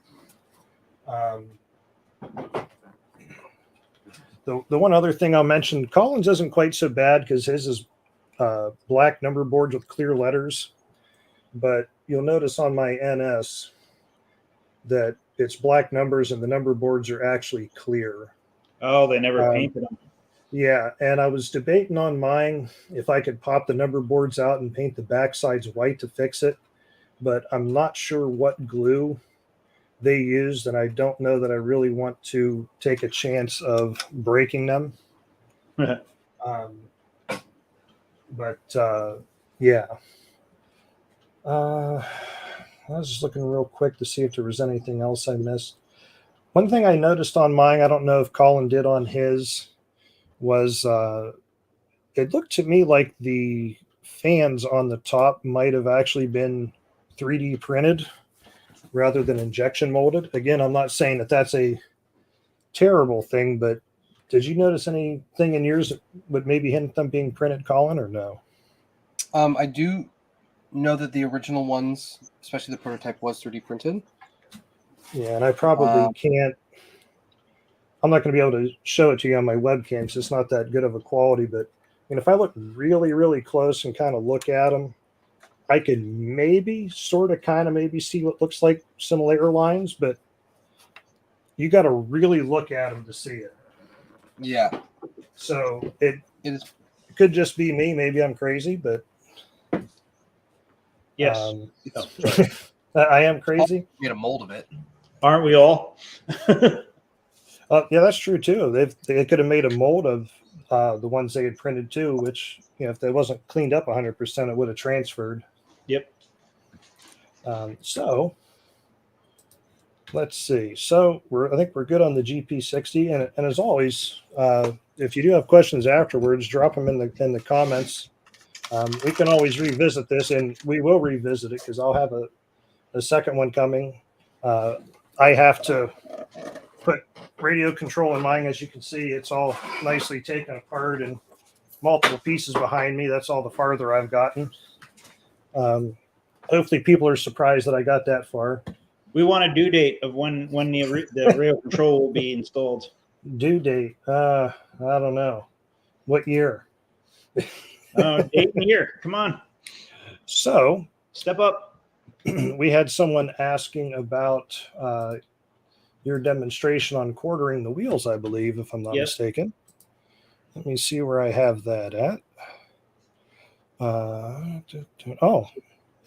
The one other thing I'll mention, Colin's isn't quite so bad because his is black number boards with clear letters, but you'll notice on my NS that it's black numbers and the number boards are actually clear. Oh, they never painted them. Yeah, and I was debating on mine if I could pop the number boards out and paint the back sides white to fix it, but I'm not sure what glue they used, and I don't know that I really want to take a chance of breaking them. Yeah. I was just looking real quick to see if there was anything else I missed. One thing I noticed on mine, I don't know if Colin did on his, was it looked to me like the fans on the top might have actually been 3D printed rather than injection molded. Again, I'm not saying that that's a terrible thing, but did you notice anything in yours that would maybe hint them being printed, Colin, or no? I do know that the original ones, especially the prototype, was 3D printed. Yeah, and I probably can't. I'm not going to be able to show it to you on my webcam because it's not that good of a quality. But if I look really, really close and kind of look at them, I could maybe maybe see what looks like some layer lines, but you got to really look at them to see it. Yeah. So it could just be me. Maybe I'm crazy, but Yes. I am crazy. Made a mold of it. Aren't we all? Yeah, that's true too. They could have made a mold of the ones they had printed too, which if they wasn't cleaned up 100%, it would have transferred. Yep. So let's see. So I think we're good on the GP60, and as always, if you do have questions afterwards, drop them in the comments. We can always revisit this, and we will revisit it because I'll have a second one coming. I have to put radio control in mine. As you can see, it's all nicely taken apart and multiple pieces behind me. That's all the farther I've gotten. Hopefully people are surprised that I got that far. We want a due date of when the radio control will be installed. Due date? I don't know. What year? Date and year. Come on. So, step up. We had someone asking about your demonstration on quartering the wheels, I believe, if I'm not mistaken. Let me see where I have that at.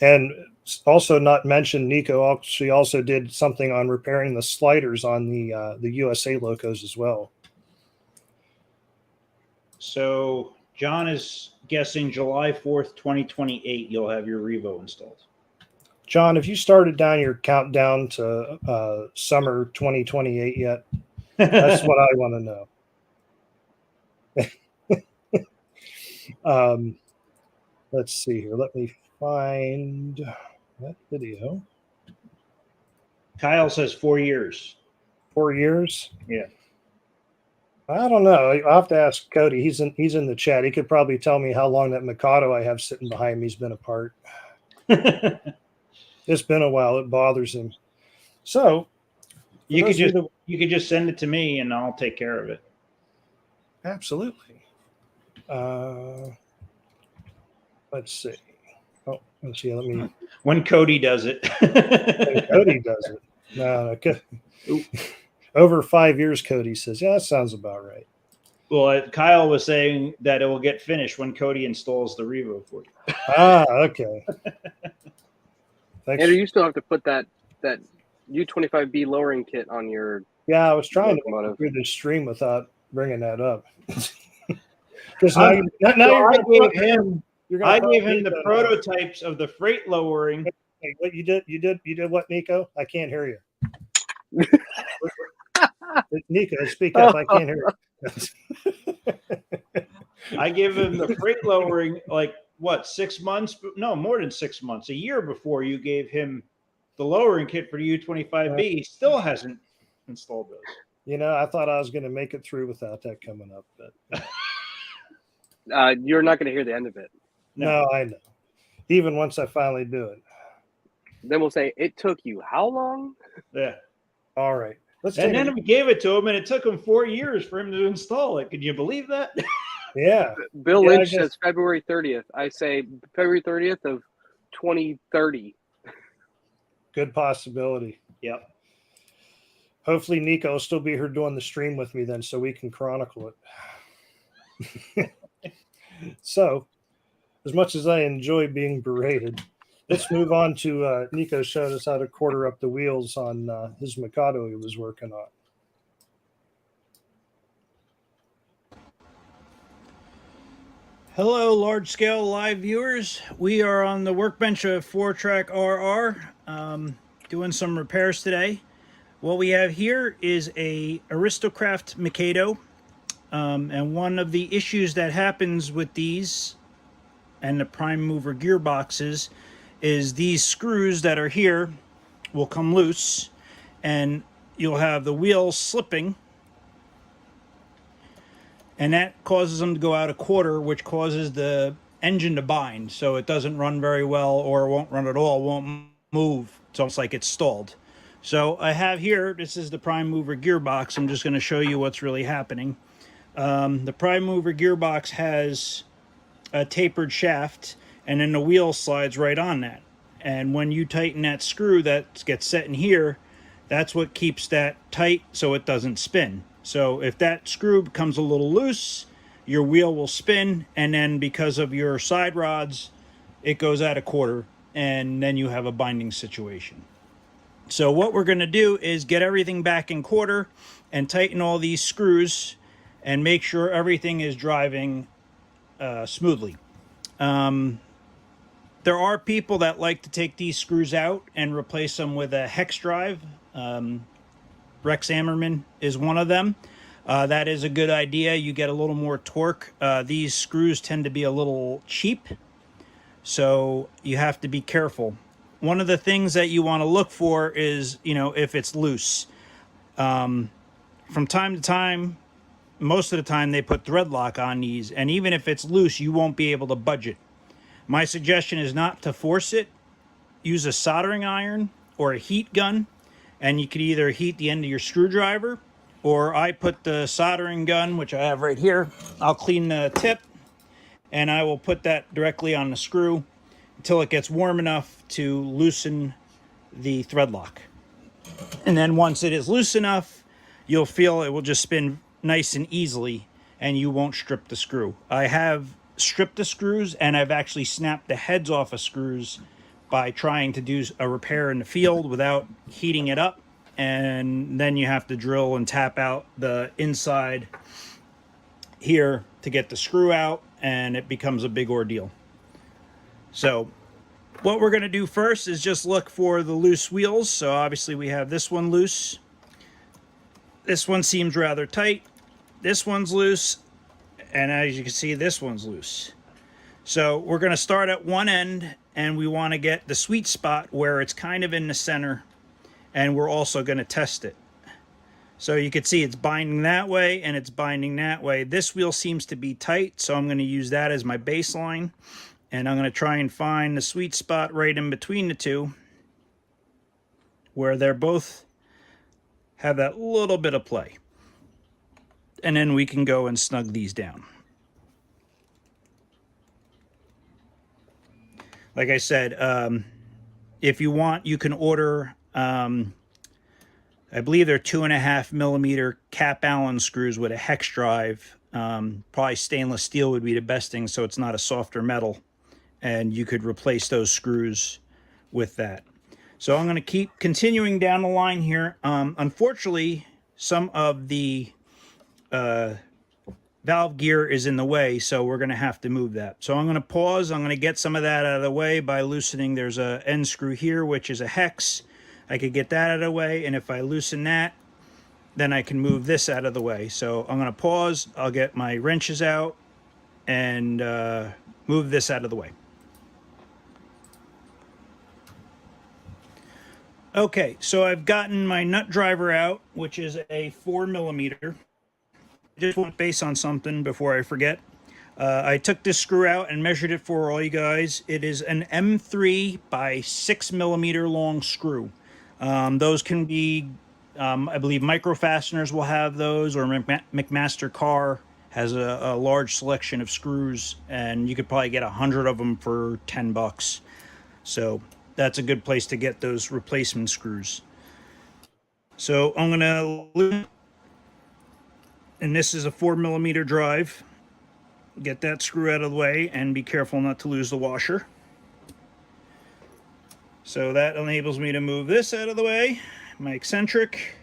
And also not mentioned, Nico, she also did something on repairing the sliders on the USA locos as well. So John is guessing July 4th, 2028, you'll have your Revo installed. John, have you started down your countdown to summer 2028 yet? That's what I want to know. Let's see here. Let me find that video. Kyle says 4 years. 4 years? Yeah. I don't know. I'll have to ask Cody. He's in the chat. He could probably tell me how long that Mikado I have sitting behind me's been apart. It's been a while. It bothers him. So you could just send it to me and I'll take care of it. Absolutely. Let's see. Oh, let's see. Let me. When Cody does it. When Cody does it. No. Over 5 years, Cody says, yeah, that sounds about right. Well, Kyle was saying that it will get finished when Cody installs the Revo for you. Okay. Thanks. Andrew, you still have to put that U25B lowering kit on your. Yeah, I was trying to go through the stream without bringing that up. Because I gave him the prototypes of the freight lowering. Hey, what you did what, Nico? I can't hear you. Nico, speak up. I can't hear you. I gave him the freight lowering like what, 6 months? No, more than 6 months. A year before you gave him the lowering kit for the U25B. He still hasn't installed those. You know, I thought I was going to make it through without that coming up, but you're not going to hear the end of it. No, I know. Even once I finally do it. Then we'll say, it took you how long? Yeah. All right. Then we gave it to him, and it took him 4 years for him to install it. Can you believe that? Yeah. Bill Lynch says February 30th. I say February 30th of 2030. Good possibility. Yep. Hopefully Nico will still be here doing the stream with me then so we can chronicle it. So, as much as I enjoy being berated, let's move on to Nico showed us how to quarter up the wheels on his Mikado he was working on. Hello, large-scale live viewers. We are on the workbench of 4-track RR, doing some repairs today. What we have here is a AristoCraft Mikado, and one of the issues that happens with these and the prime mover gearboxes is these screws that are here will come loose, and you'll have the wheels slipping, and that causes them to go out a quarter, which causes the engine to bind, so it doesn't run very well, or it won't run at all, won't move. It's almost like it's stalled. So I have here, this is the prime mover gearbox. I'm just going to show you what's really happening. The prime mover gearbox has a tapered shaft, and then the wheel slides right on that. And when you tighten that screw that gets set in here, that's what keeps that tight so it doesn't spin. So if that screw becomes a little loose, your wheel will spin, and then because of your side rods, it goes out a quarter, and then you have a binding situation. So what we're going to do is get everything back in quarter and tighten all these screws and make sure everything is driving smoothly. There are people that like to take these screws out and replace them with a hex drive. Rex Ammerman is one of them. That is a good idea. You get a little more torque. These screws tend to be a little cheap, so you have to be careful. one of the things that you want to look for is, if it's loose. From time to time, most of the time they put thread lock on these, and even if it's loose, you won't be able to budge it. My suggestion is not to force it. Use a soldering iron or a heat gun, and you could either heat the end of your screwdriver, or I put the soldering gun, which I have right here. I'll clean the tip, and I will put that directly on the screw until it gets warm enough to loosen the thread lock. And then once it is loose enough, you'll feel it will just spin nice and easily, and you won't strip the screw. I have stripped the screws, and I've actually snapped the heads off of screws by trying to do a repair in the field without heating it up, and then you have to drill and tap out the inside here to get the screw out, and it becomes a big ordeal. So what we're going to do first is just look for the loose wheels. So obviously we have this one loose. This one seems rather tight. This one's loose. And as you can see, this one's loose. So we're going to start at one end, and we want to get the sweet spot where it's kind of in the center, and we're also going to test it. So you can see it's binding that way and it's binding that way. This wheel seems to be tight, so I'm going to use that as my baseline, and I'm going to try and find the sweet spot right in between the two where they're both have that little bit of play. And then we can go and snug these down. Like I said, if you want, you can order, I believe they're 2.5 millimeter cap Allen screws with a hex drive. Probably stainless steel would be the best thing, so it's not a softer metal. And you could replace those screws with that. So I'm going to keep continuing down the line here. Unfortunately, some of the valve gear is in the way, so we're going to have to move that. So I'm going to pause. I'm going to get some of that out of the way by loosening. There's a end screw here, which is a hex. I could get that out of the way, and if I loosen that, then I can move this out of the way. So I'm going to pause. I'll get my wrenches out and move this out of the way. Okay, so I've gotten my nut driver out, which is a 4 millimeter. I just want to base on something before I forget. I took this screw out and measured it for all you guys. It is an M3 by 6 millimeter long screw. Those can be, I believe micro fasteners will have those, or McMaster Carr has a large selection of screws, and you could probably get 100 of them for $10. So that's a good place to get those replacement screws. So I'm going to, and this is a 4 millimeter drive. Get that screw out of the way and be careful not to lose the washer. So that enables me to move this out of the way, my eccentric,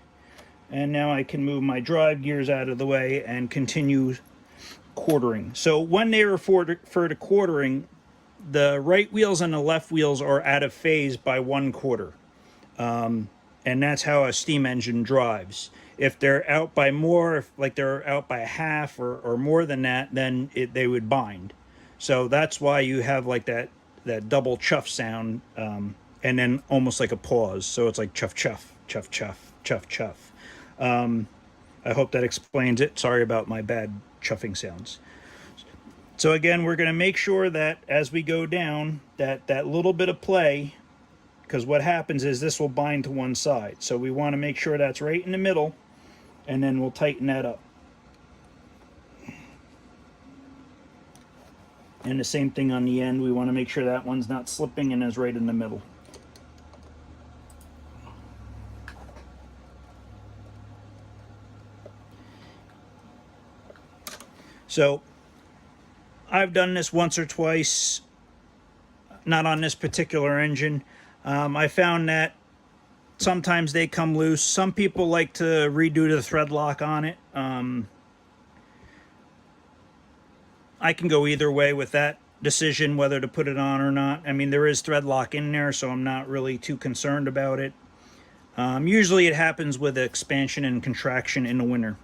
and now I can move my drive gears out of the way and continue quartering. So when they refer to quartering, the right wheels and the left wheels are out of phase by 1/4. And that's how a steam engine drives. If they're out by more, like they're out by a half or more than that, then they would bind. So that's why you have like that double chuff sound, and then almost like a pause. So it's like chuff, chuff, chuff, chuff, chuff, chuff. I hope that explains it. Sorry about my bad chuffing sounds. So again, we're going to make sure that as we go down, that little bit of play, because what happens is this will bind to one side. So we want to make sure that's right in the middle, and then we'll tighten that up. And the same thing on the end. We want to make sure that one's not slipping and is right in the middle. So I've done this once or twice, not on this particular engine. I found that sometimes they come loose. Some people like to redo the thread lock on it. I can go either way with that decision, whether to put it on or not. I mean, there is thread lock in there, so I'm not really too concerned about it. Usually it happens with expansion and contraction in the winter.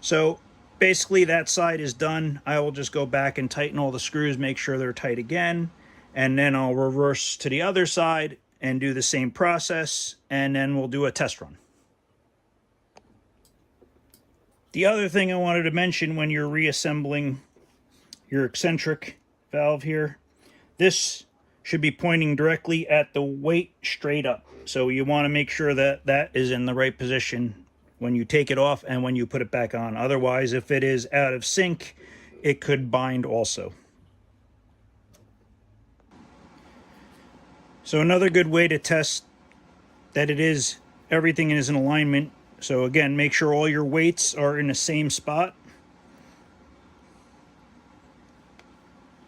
So basically that side is done. I will just go back and tighten all the screws, make sure they're tight again, and then I'll reverse to the other side and do the same process, and then we'll do a test run. The other thing I wanted to mention when you're reassembling your eccentric valve here, this should be pointing directly at the weight straight up. So you want to make sure that that is in the right position when you take it off and when you put it back on. Otherwise, if it is out of sync, it could bind also. So another good way to test that everything is in alignment. So again, make sure all your weights are in the same spot.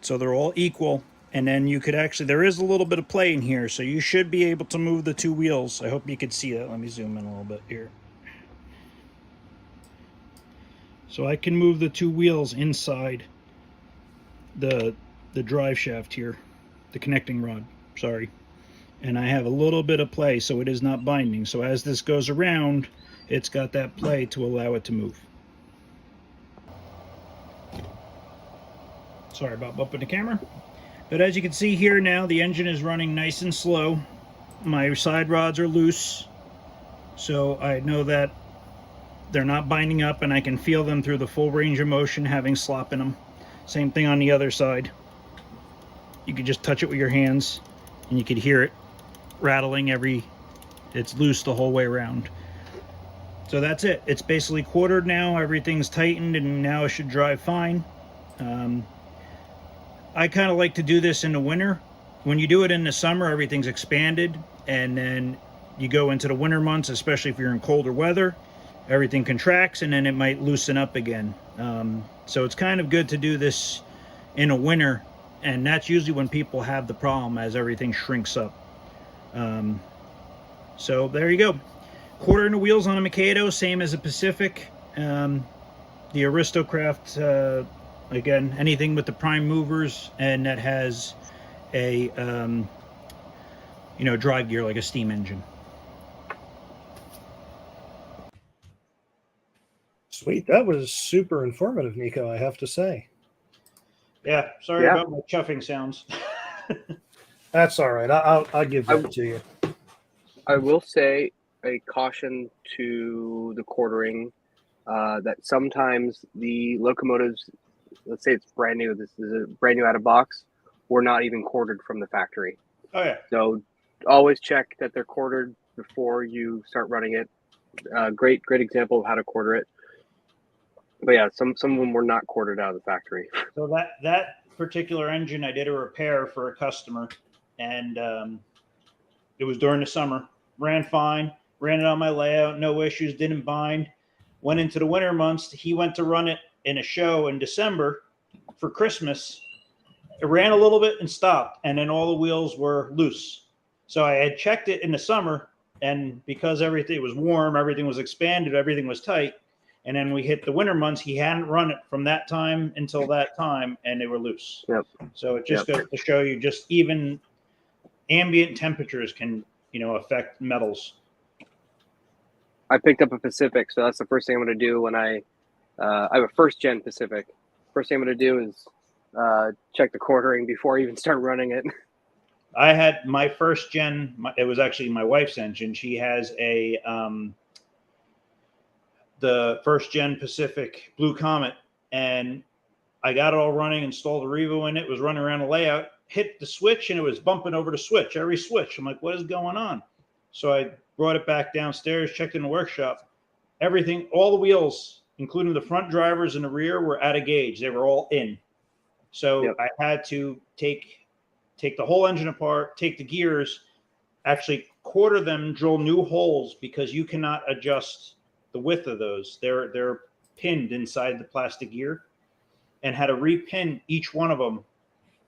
So they're all equal. And then you could actually, there is a little bit of play in here, so you should be able to move the two wheels. I hope you could see that. Let me zoom in a little bit here. So I can move the two wheels inside the drive shaft here, the connecting rod, sorry. And I have a little bit of play, so it is not binding. So as this goes around, it's got that play to allow it to move. Sorry about bumping the camera. But as you can see here now, the engine is running nice and slow. My side rods are loose, so I know that they're not binding up, and I can feel them through the full range of motion having slop in them. Same thing on the other side. You could just touch it with your hands, and you could hear it rattling it's loose the whole way around. So that's it. It's basically quartered now. Everything's tightened, and now it should drive fine. I kind of like to do this in the winter. When you do it in the summer, everything's expanded, and then you go into the winter months, especially if you're in colder weather, everything contracts, and then it might loosen up again. So it's kind of good to do this in a winter, and that's usually when people have the problem, as everything shrinks up. So there you go. Quarter inch wheels on a Mikado, same as a Pacific. The AristoCraft, again, anything with the prime movers and that has a drive gear like a steam engine. Sweet. That was super informative, Nico, I have to say. Yeah, sorry about my chuffing sounds. That's all right. I'll give that to you. I will say a caution to the quartering that sometimes the locomotives, let's say it's brand new, this is a brand new out of box, were not even quartered from the factory. Oh yeah. So always check that they're quartered before you start running it. Great example of how to quarter it. But yeah, some of them were not quartered out of the factory. So that particular engine, I did a repair for a customer, and it was during the summer. Ran fine, ran it on my layout, no issues, didn't bind. Went into the winter months. He went to run it in a show in December for Christmas. It ran a little bit and stopped, and then all the wheels were loose. So I had checked it in the summer, and because everything was warm, everything was expanded, everything was tight. And then we hit the winter months. He hadn't run it from that time until that time, and they were loose. Yep. So it just goes to show you, just even ambient temperatures can, affect metals. I picked up a Pacific, so that's the first thing I'm going to do when I have a first gen Pacific. First thing I'm going to do is check the quartering before I even start running it. I had my first gen. It was actually my wife's engine. She has the first gen Pacific Blue Comet, and I got it all running, installed a Revo in it, was running around the layout, hit the switch, and it was bumping over the switch, every switch. I'm like, what is going on? So I brought it back downstairs, checked in the workshop. Everything, all the wheels, including the front drivers and the rear, were out of gauge. They were all in. So I had to take the whole engine apart, take the gears, actually quarter them, drill new holes, because you cannot adjust the width of those. They're pinned inside the plastic gear, and had to repin each one of them.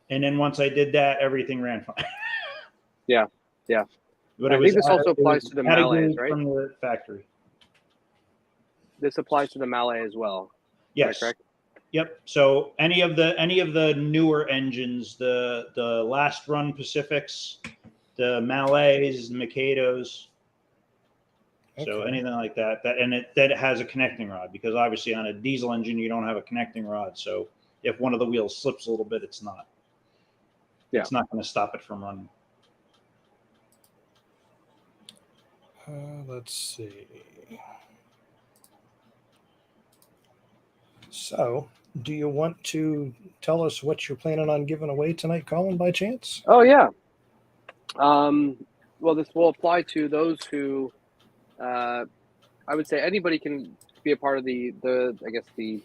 And then once I did that, everything ran fine. Yeah. But I think this also applies to the Mallet, right? From the factory. This applies to the Mallet as well. Yes. Is that correct? Yep. So any of the newer engines, the last run Pacifics, the Mallets, the Mikados. So anything like that, that has a connecting rod, because obviously on a diesel engine you don't have a connecting rod. So if one of the wheels slips a little bit, it's not going to stop it from running. Let's see. So, do you want to tell us what you're planning on giving away tonight, Colin, by chance? Oh yeah. Well, this will apply to those who, I would say anybody can be a part of the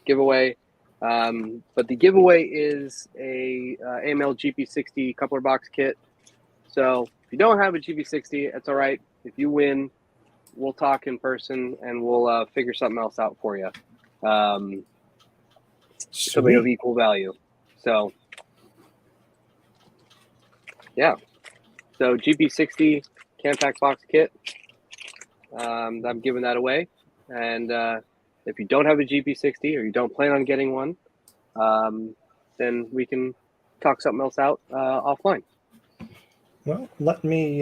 giveaway. But the giveaway is a AML GP60 coupler box kit. So if you don't have a GP60, it's all right. If you win, we'll talk in person and we'll figure something else out for you. Something of equal value. So yeah. So GP60 CamPac box kit. I'm giving that away. And if you don't have a GP60 or you don't plan on getting one, then we can talk something else out offline. Well, let me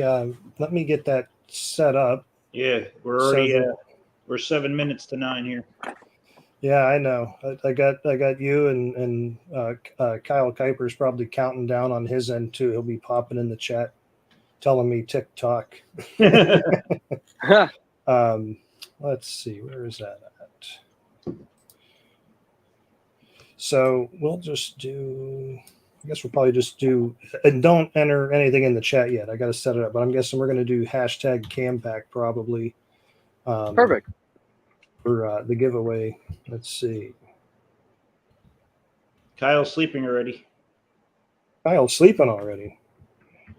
get that set up. Yeah, we're already we're 7 minutes to 9 here. Yeah, I know. I got you and Kyle Kuiper's probably counting down on his end too. He'll be popping in the chat, telling me TikTok. Let's see, where is that at? So we'll just do. I guess we'll probably just do, and don't enter anything in the chat yet. I got to set it up, but I'm guessing we're going to do hashtag CamPac probably. Perfect. For the giveaway. Let's see. Kyle's sleeping already. Kyle's sleeping already.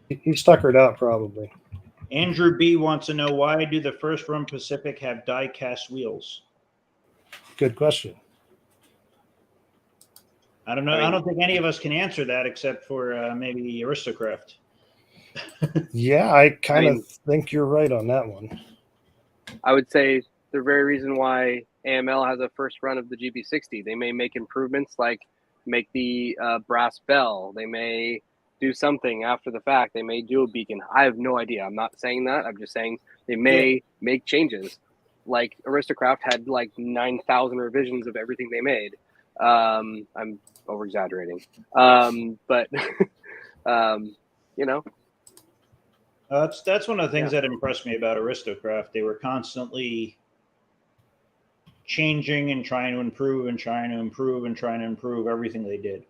He stuckered out probably. Andrew B wants to know, why do the first run Pacific have die cast wheels? Good question. I don't know. I don't think any of us can answer that except for maybe AristoCraft. Yeah, I kind of think you're right on that one. I would say the very reason why AML has a first run of the GP60. They may make improvements like make the brass bell. They may do something after the fact. They may do a beacon. I have no idea. I'm not saying that. I'm just saying they may make changes. Like AristoCraft had like 9,000 revisions of everything they made. I'm over exaggerating. But you know. That's one of the things that impressed me about AristoCraft. They were constantly changing and trying to improve and trying to improve and trying to improve everything they did.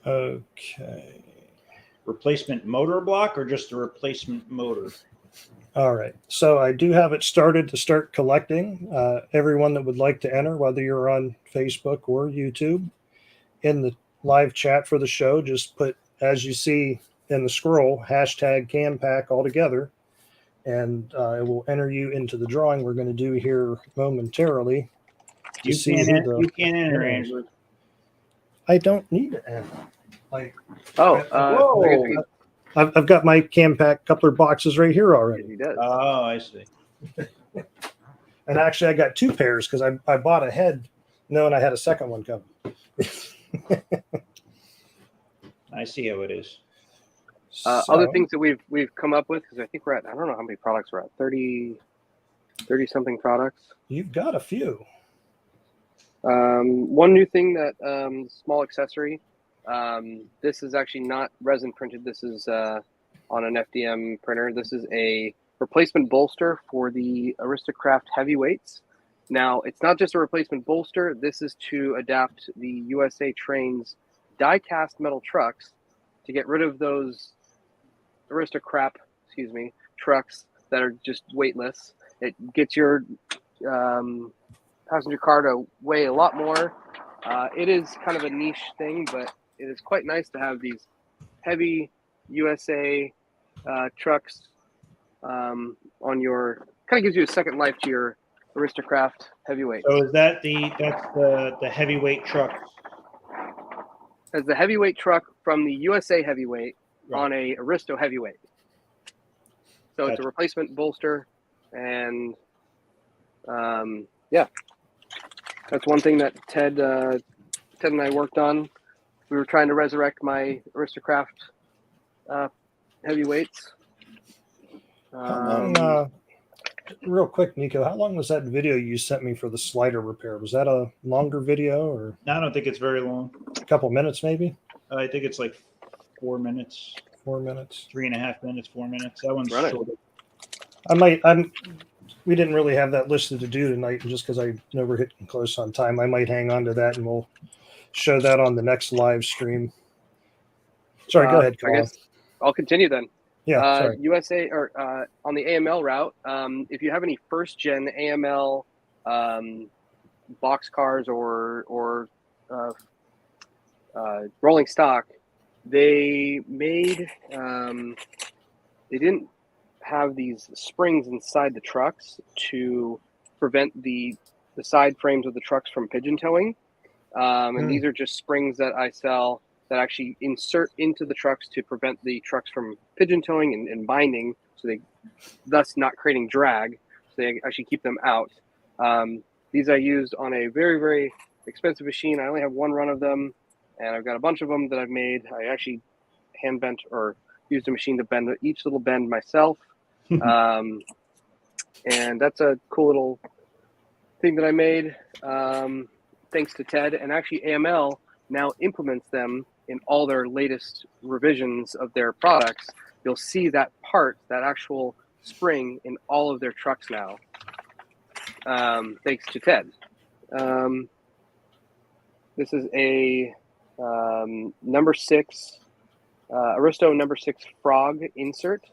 Okay. Replacement motor block or just a replacement motor? All right. So I do have it started to start collecting. Everyone that would like to enter, whether you're on Facebook or YouTube, in the live chat for the show, just put, as you see in the scroll, hashtag CamPac all together, and it will enter you into the drawing we're going to do here momentarily. You can't enter, Andrew. I don't need to enter. Like, I've got my CamPac coupler boxes right here already. He does. Oh, I see. And actually, I got two pairs because I bought ahead knowing I had a second one coming. I see how it is. So, other things that we've come up with, because I think we're at, I don't know how many products we're at, 30 something products. You've got a few. One new thing that small accessory. This is actually not resin printed. This is on an FDM printer. This is a replacement bolster for the AristoCraft heavyweights. Now, it's not just a replacement bolster. This is to adapt the USA Trains die-cast metal trucks to get rid of those AristoCraft, trucks that are just weightless. It gets your passenger car to weigh a lot more. It is kind of a niche thing, but it is quite nice to have these heavy USA trucks on your, kind of gives you a second life to your AristoCraft heavyweight. So is that's the heavyweight truck? As the heavyweight truck from the USA heavyweight on a Aristo heavyweight. So it's a replacement bolster, and that's one thing that Ted and I worked on. We were trying to resurrect my AristoCraft heavyweights. Real quick, Nico, how long was that video you sent me for the slider repair? Was that a longer video, or? No, I don't think it's very long. A couple minutes, maybe? I think it's like 4 minutes. 4 minutes. 3.5 minutes, 4 minutes. That one's shorter. We didn't really have that listed to do tonight, and just because I know we're hitting close on time, I might hang on to that, and we'll show that on the next live stream. Sorry, go ahead, I Colin. guess I'll continue then. Yeah, sorry. USA or on the AML route, if you have any first gen AML box cars or rolling stock, they made they didn't have these springs inside the trucks to prevent the side frames of the trucks from pigeon toeing. And these are just springs that I sell that actually insert into the trucks to prevent the trucks from pigeon toeing and binding, so they thus not creating drag. So they actually keep them out. These I used on a very, very expensive machine. I only have one run of them, and I've got a bunch of them that I've made. I actually hand bent or used a machine to bend each little bend myself. And that's a cool little thing that I made thanks to Ted. And actually AML now implements them in all their latest revisions of their products. You'll see that part, that actual spring, in all of their trucks now, thanks to Ted. This is a number 6 Aristo number 6 frog insert.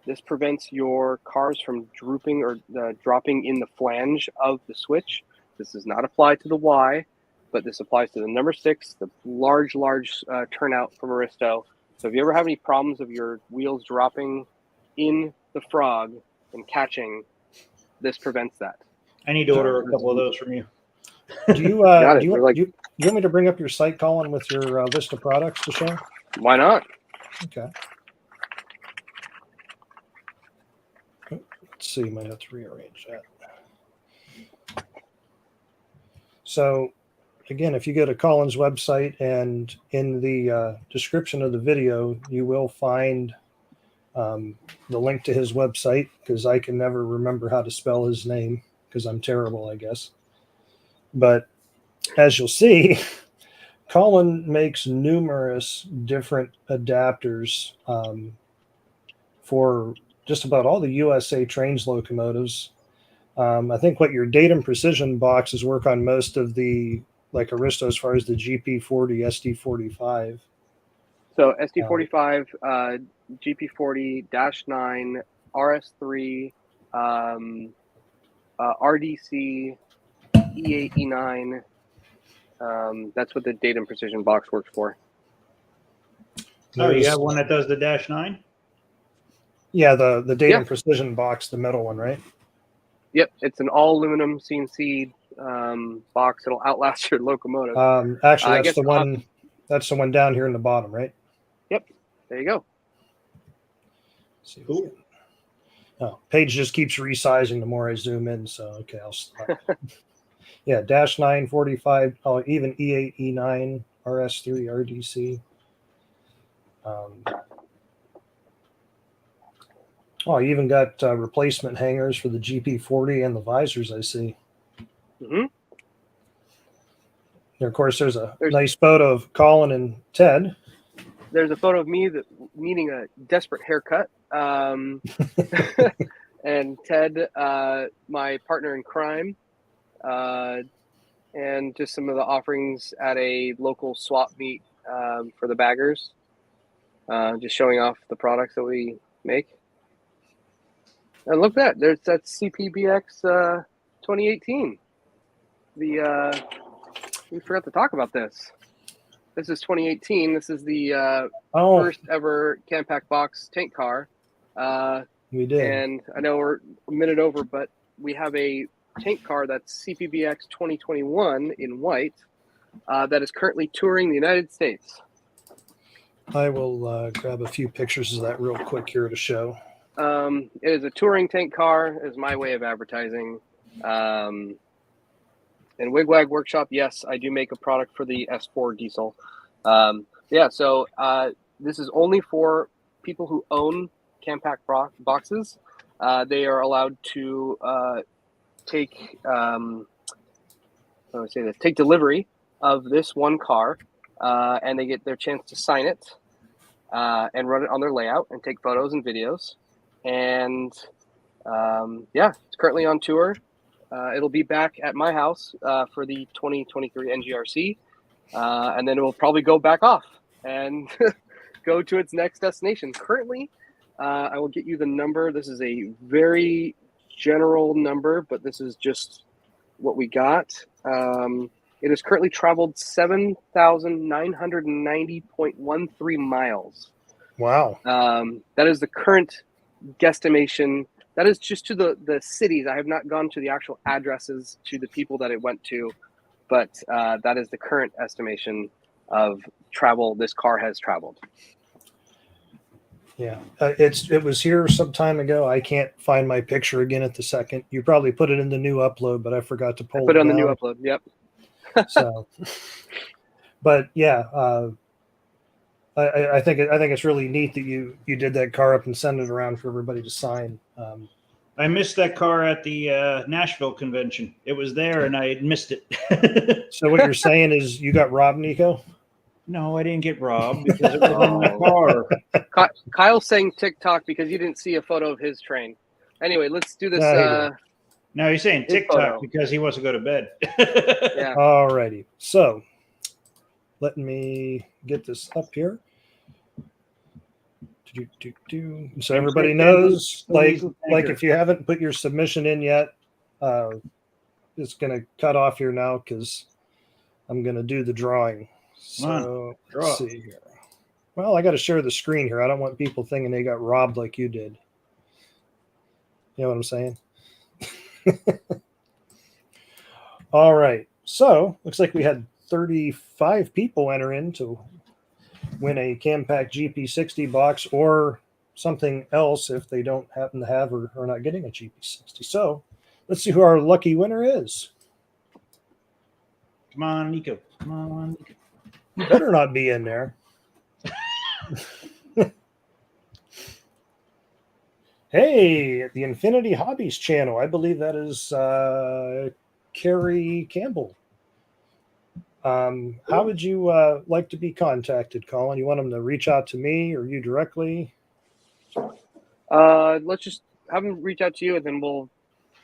This prevents your cars from drooping or dropping in the flange of the switch. This does not apply to the Y, but this applies to the number 6, the large turnout from Aristo. So if you ever have any problems of your wheels dropping in the frog and catching, this prevents that. I need to order a couple of those from you. Do you do you want me to bring up your site, Colin, with your list of products to show? Why not? Okay. Let's see, might have to rearrange that. So again, if you go to Colin's website, and in the description of the video, you will find the link to his website, because I can never remember how to spell his name because I'm terrible, I guess. But as you'll see, Colin makes numerous different adapters for just about all the USA trains locomotives. I think what your Datum Precision boxes work on most of the, like Aristo, as far as the GP40, SD45. So SD45, GP40-9, RS3, RDC, E8, E9. That's what the Datum Precision box works for. Oh, you have one that does the -9? Yeah, the Datum Precision box, the metal one, right? Yep, it's an all aluminum CNC box. It'll outlast your locomotive. Actually, that's the one. That's the one down here in the bottom, right? Yep. There you go. Cool. Oh, page just keeps resizing the more I zoom in. So okay, I'll stop. Yeah, -9, 45, even E8, E9, RS3, RDC. Oh, you even got replacement hangers for the GP40 and the visors, I see. Mm-hmm. And of course, there's a nice photo of Colin and Ted. There's a photo of me needing a desperate haircut. And Ted, my partner in crime, and just some of the offerings at a local swap meet for the baggers. Just showing off the products that we make. And look at that. That's CPBX 2018. We forgot to talk about this. This is 2018. This is the first ever CamPac box tank car. We did. And I know we're a minute over, but we have a tank car that's CPBX 2021 in white that is currently touring the United States. I will grab a few pictures of that real quick here to show. It is a touring tank car, is my way of advertising. And Wigwag Workshop, yes, I do make a product for the S4 diesel. So this is only for people who own CamPac boxes. They are allowed to take delivery of this one car, and they get their chance to sign it and run it on their layout and take photos and videos. And Yeah, it's currently on tour. It'll be back at my house for the 2023 NGRC, and then it will probably go back off and go to its next destination. Currently, I will get you the number. This is a very general number, but this is just what we got. It has currently traveled 7,990.13 miles. Wow. That is the current guesstimation. That is just to the cities. I have not gone to the actual addresses to the people that it went to, but that is the current estimation of travel this car has traveled. Yeah, it was here some time ago. I can't find my picture again at the second. You probably put it in the new upload, but I forgot to pull Put it on down. the new upload. Yep. So, but yeah, I think it's really neat that you did that car up and send it around for everybody to sign. I missed that car at the Nashville convention. It was there, and I had missed it. So what you're saying is you got robbed, Nico? No, I didn't get robbed because it was in my car. Kyle's saying TikTok because you didn't see a photo of his train. Anyway, let's do this. No, he's saying his TikTok photo. because he wants to go to bed. Yeah. Alrighty. So let me get this up here. So everybody knows, like if you haven't put your submission in yet, it's going to cut off here now because I'm going to do the drawing. So let's see here. Well, I got to share the screen here. I don't want people thinking they got robbed like you did. You know what I'm saying? All right. So looks like we had 35 people enter in to win a CamPac GP60 box or something else if they don't happen to have or are not getting a GP60. So let's see who our lucky winner is. Come on, Nico. Come on, Nico. You better not be in there. Hey, the Infinity Hobbies channel. I believe that is Carrie Campbell. How would you like to be contacted, Colin? You want them to reach out to me or you directly? Let's just have them reach out to you, and then we'll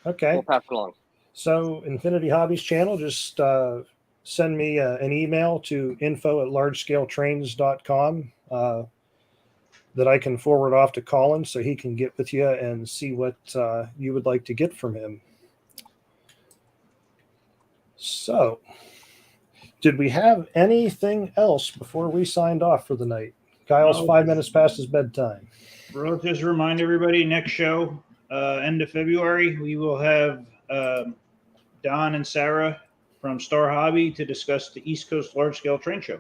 pass it along. So, Infinity Hobbies channel, just send me an email to info@largescaletrains.com that I can forward off to Colin so he can get with you and see what you would like to get from him. So, did we have anything else before we signed off for the night? Kyle's 5 minutes past his bedtime. Well, just remind everybody, next show, end of February, we will have Don and Sarah from Star Hobby to discuss the East Coast Large Scale Train Show.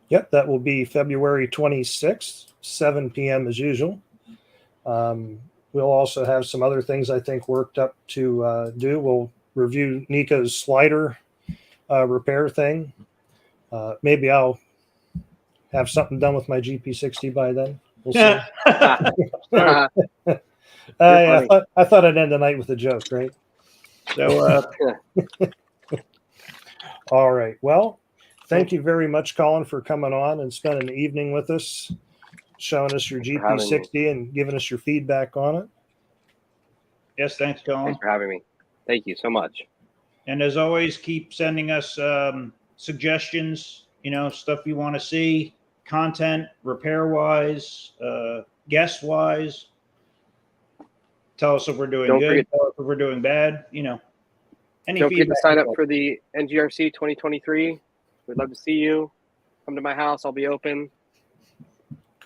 Yep, that will be February 26th, 7 p.m. as usual. We'll also have some other things I think worked up to do. We'll review Nico's slider repair thing. Maybe I'll have something done with my GP60 by then. We'll see. I thought I'd end the night with a joke, right? So, all right. Well, thank you very much, Colin, for coming on and spending the evening with us, showing us your GP60 and giving us your feedback on it. Yes, thanks, Colin. Thanks for having me. Thank you so much. And as always, keep sending us suggestions, stuff you want to see, content, repair-wise, guest-wise. Tell us if we're doing good, tell us if we're doing bad, Any Don't forget to feedback sign up for the NGRC 2023. We'd love to see you. Come to my house. I'll be open.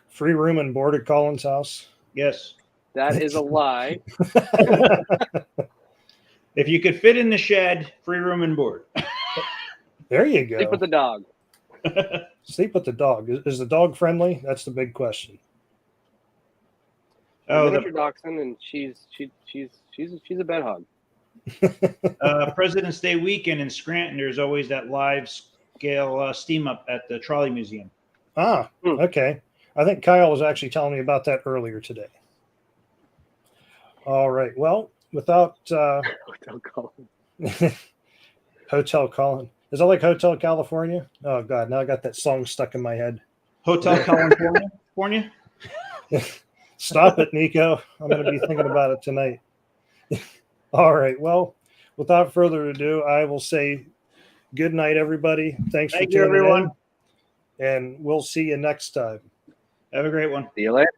Free room and board at Colin's house. Yes. That is a lie. If you could fit in the shed, free room and board. There you go. Sleep with the dog. Sleep with the dog. Is the dog friendly? That's the big question. Oh, the dachshund, and she's a bed hog. President's Day weekend in Scranton, there's always that live scale steam up at the Trolley Museum. Okay. I think Kyle was actually telling me about that earlier today. All right. Well, without Hotel Colin. Hotel Colin. Is that like Hotel California? Oh God, now I got that song stuck in my head. Hotel California? Stop it, Nico. I'm going to be thinking about it tonight. All right. Well, without further ado, I will say good night, everybody. Thanks Thank for you, tuning everyone. in, and we'll see you next time. Have a great one. See you later.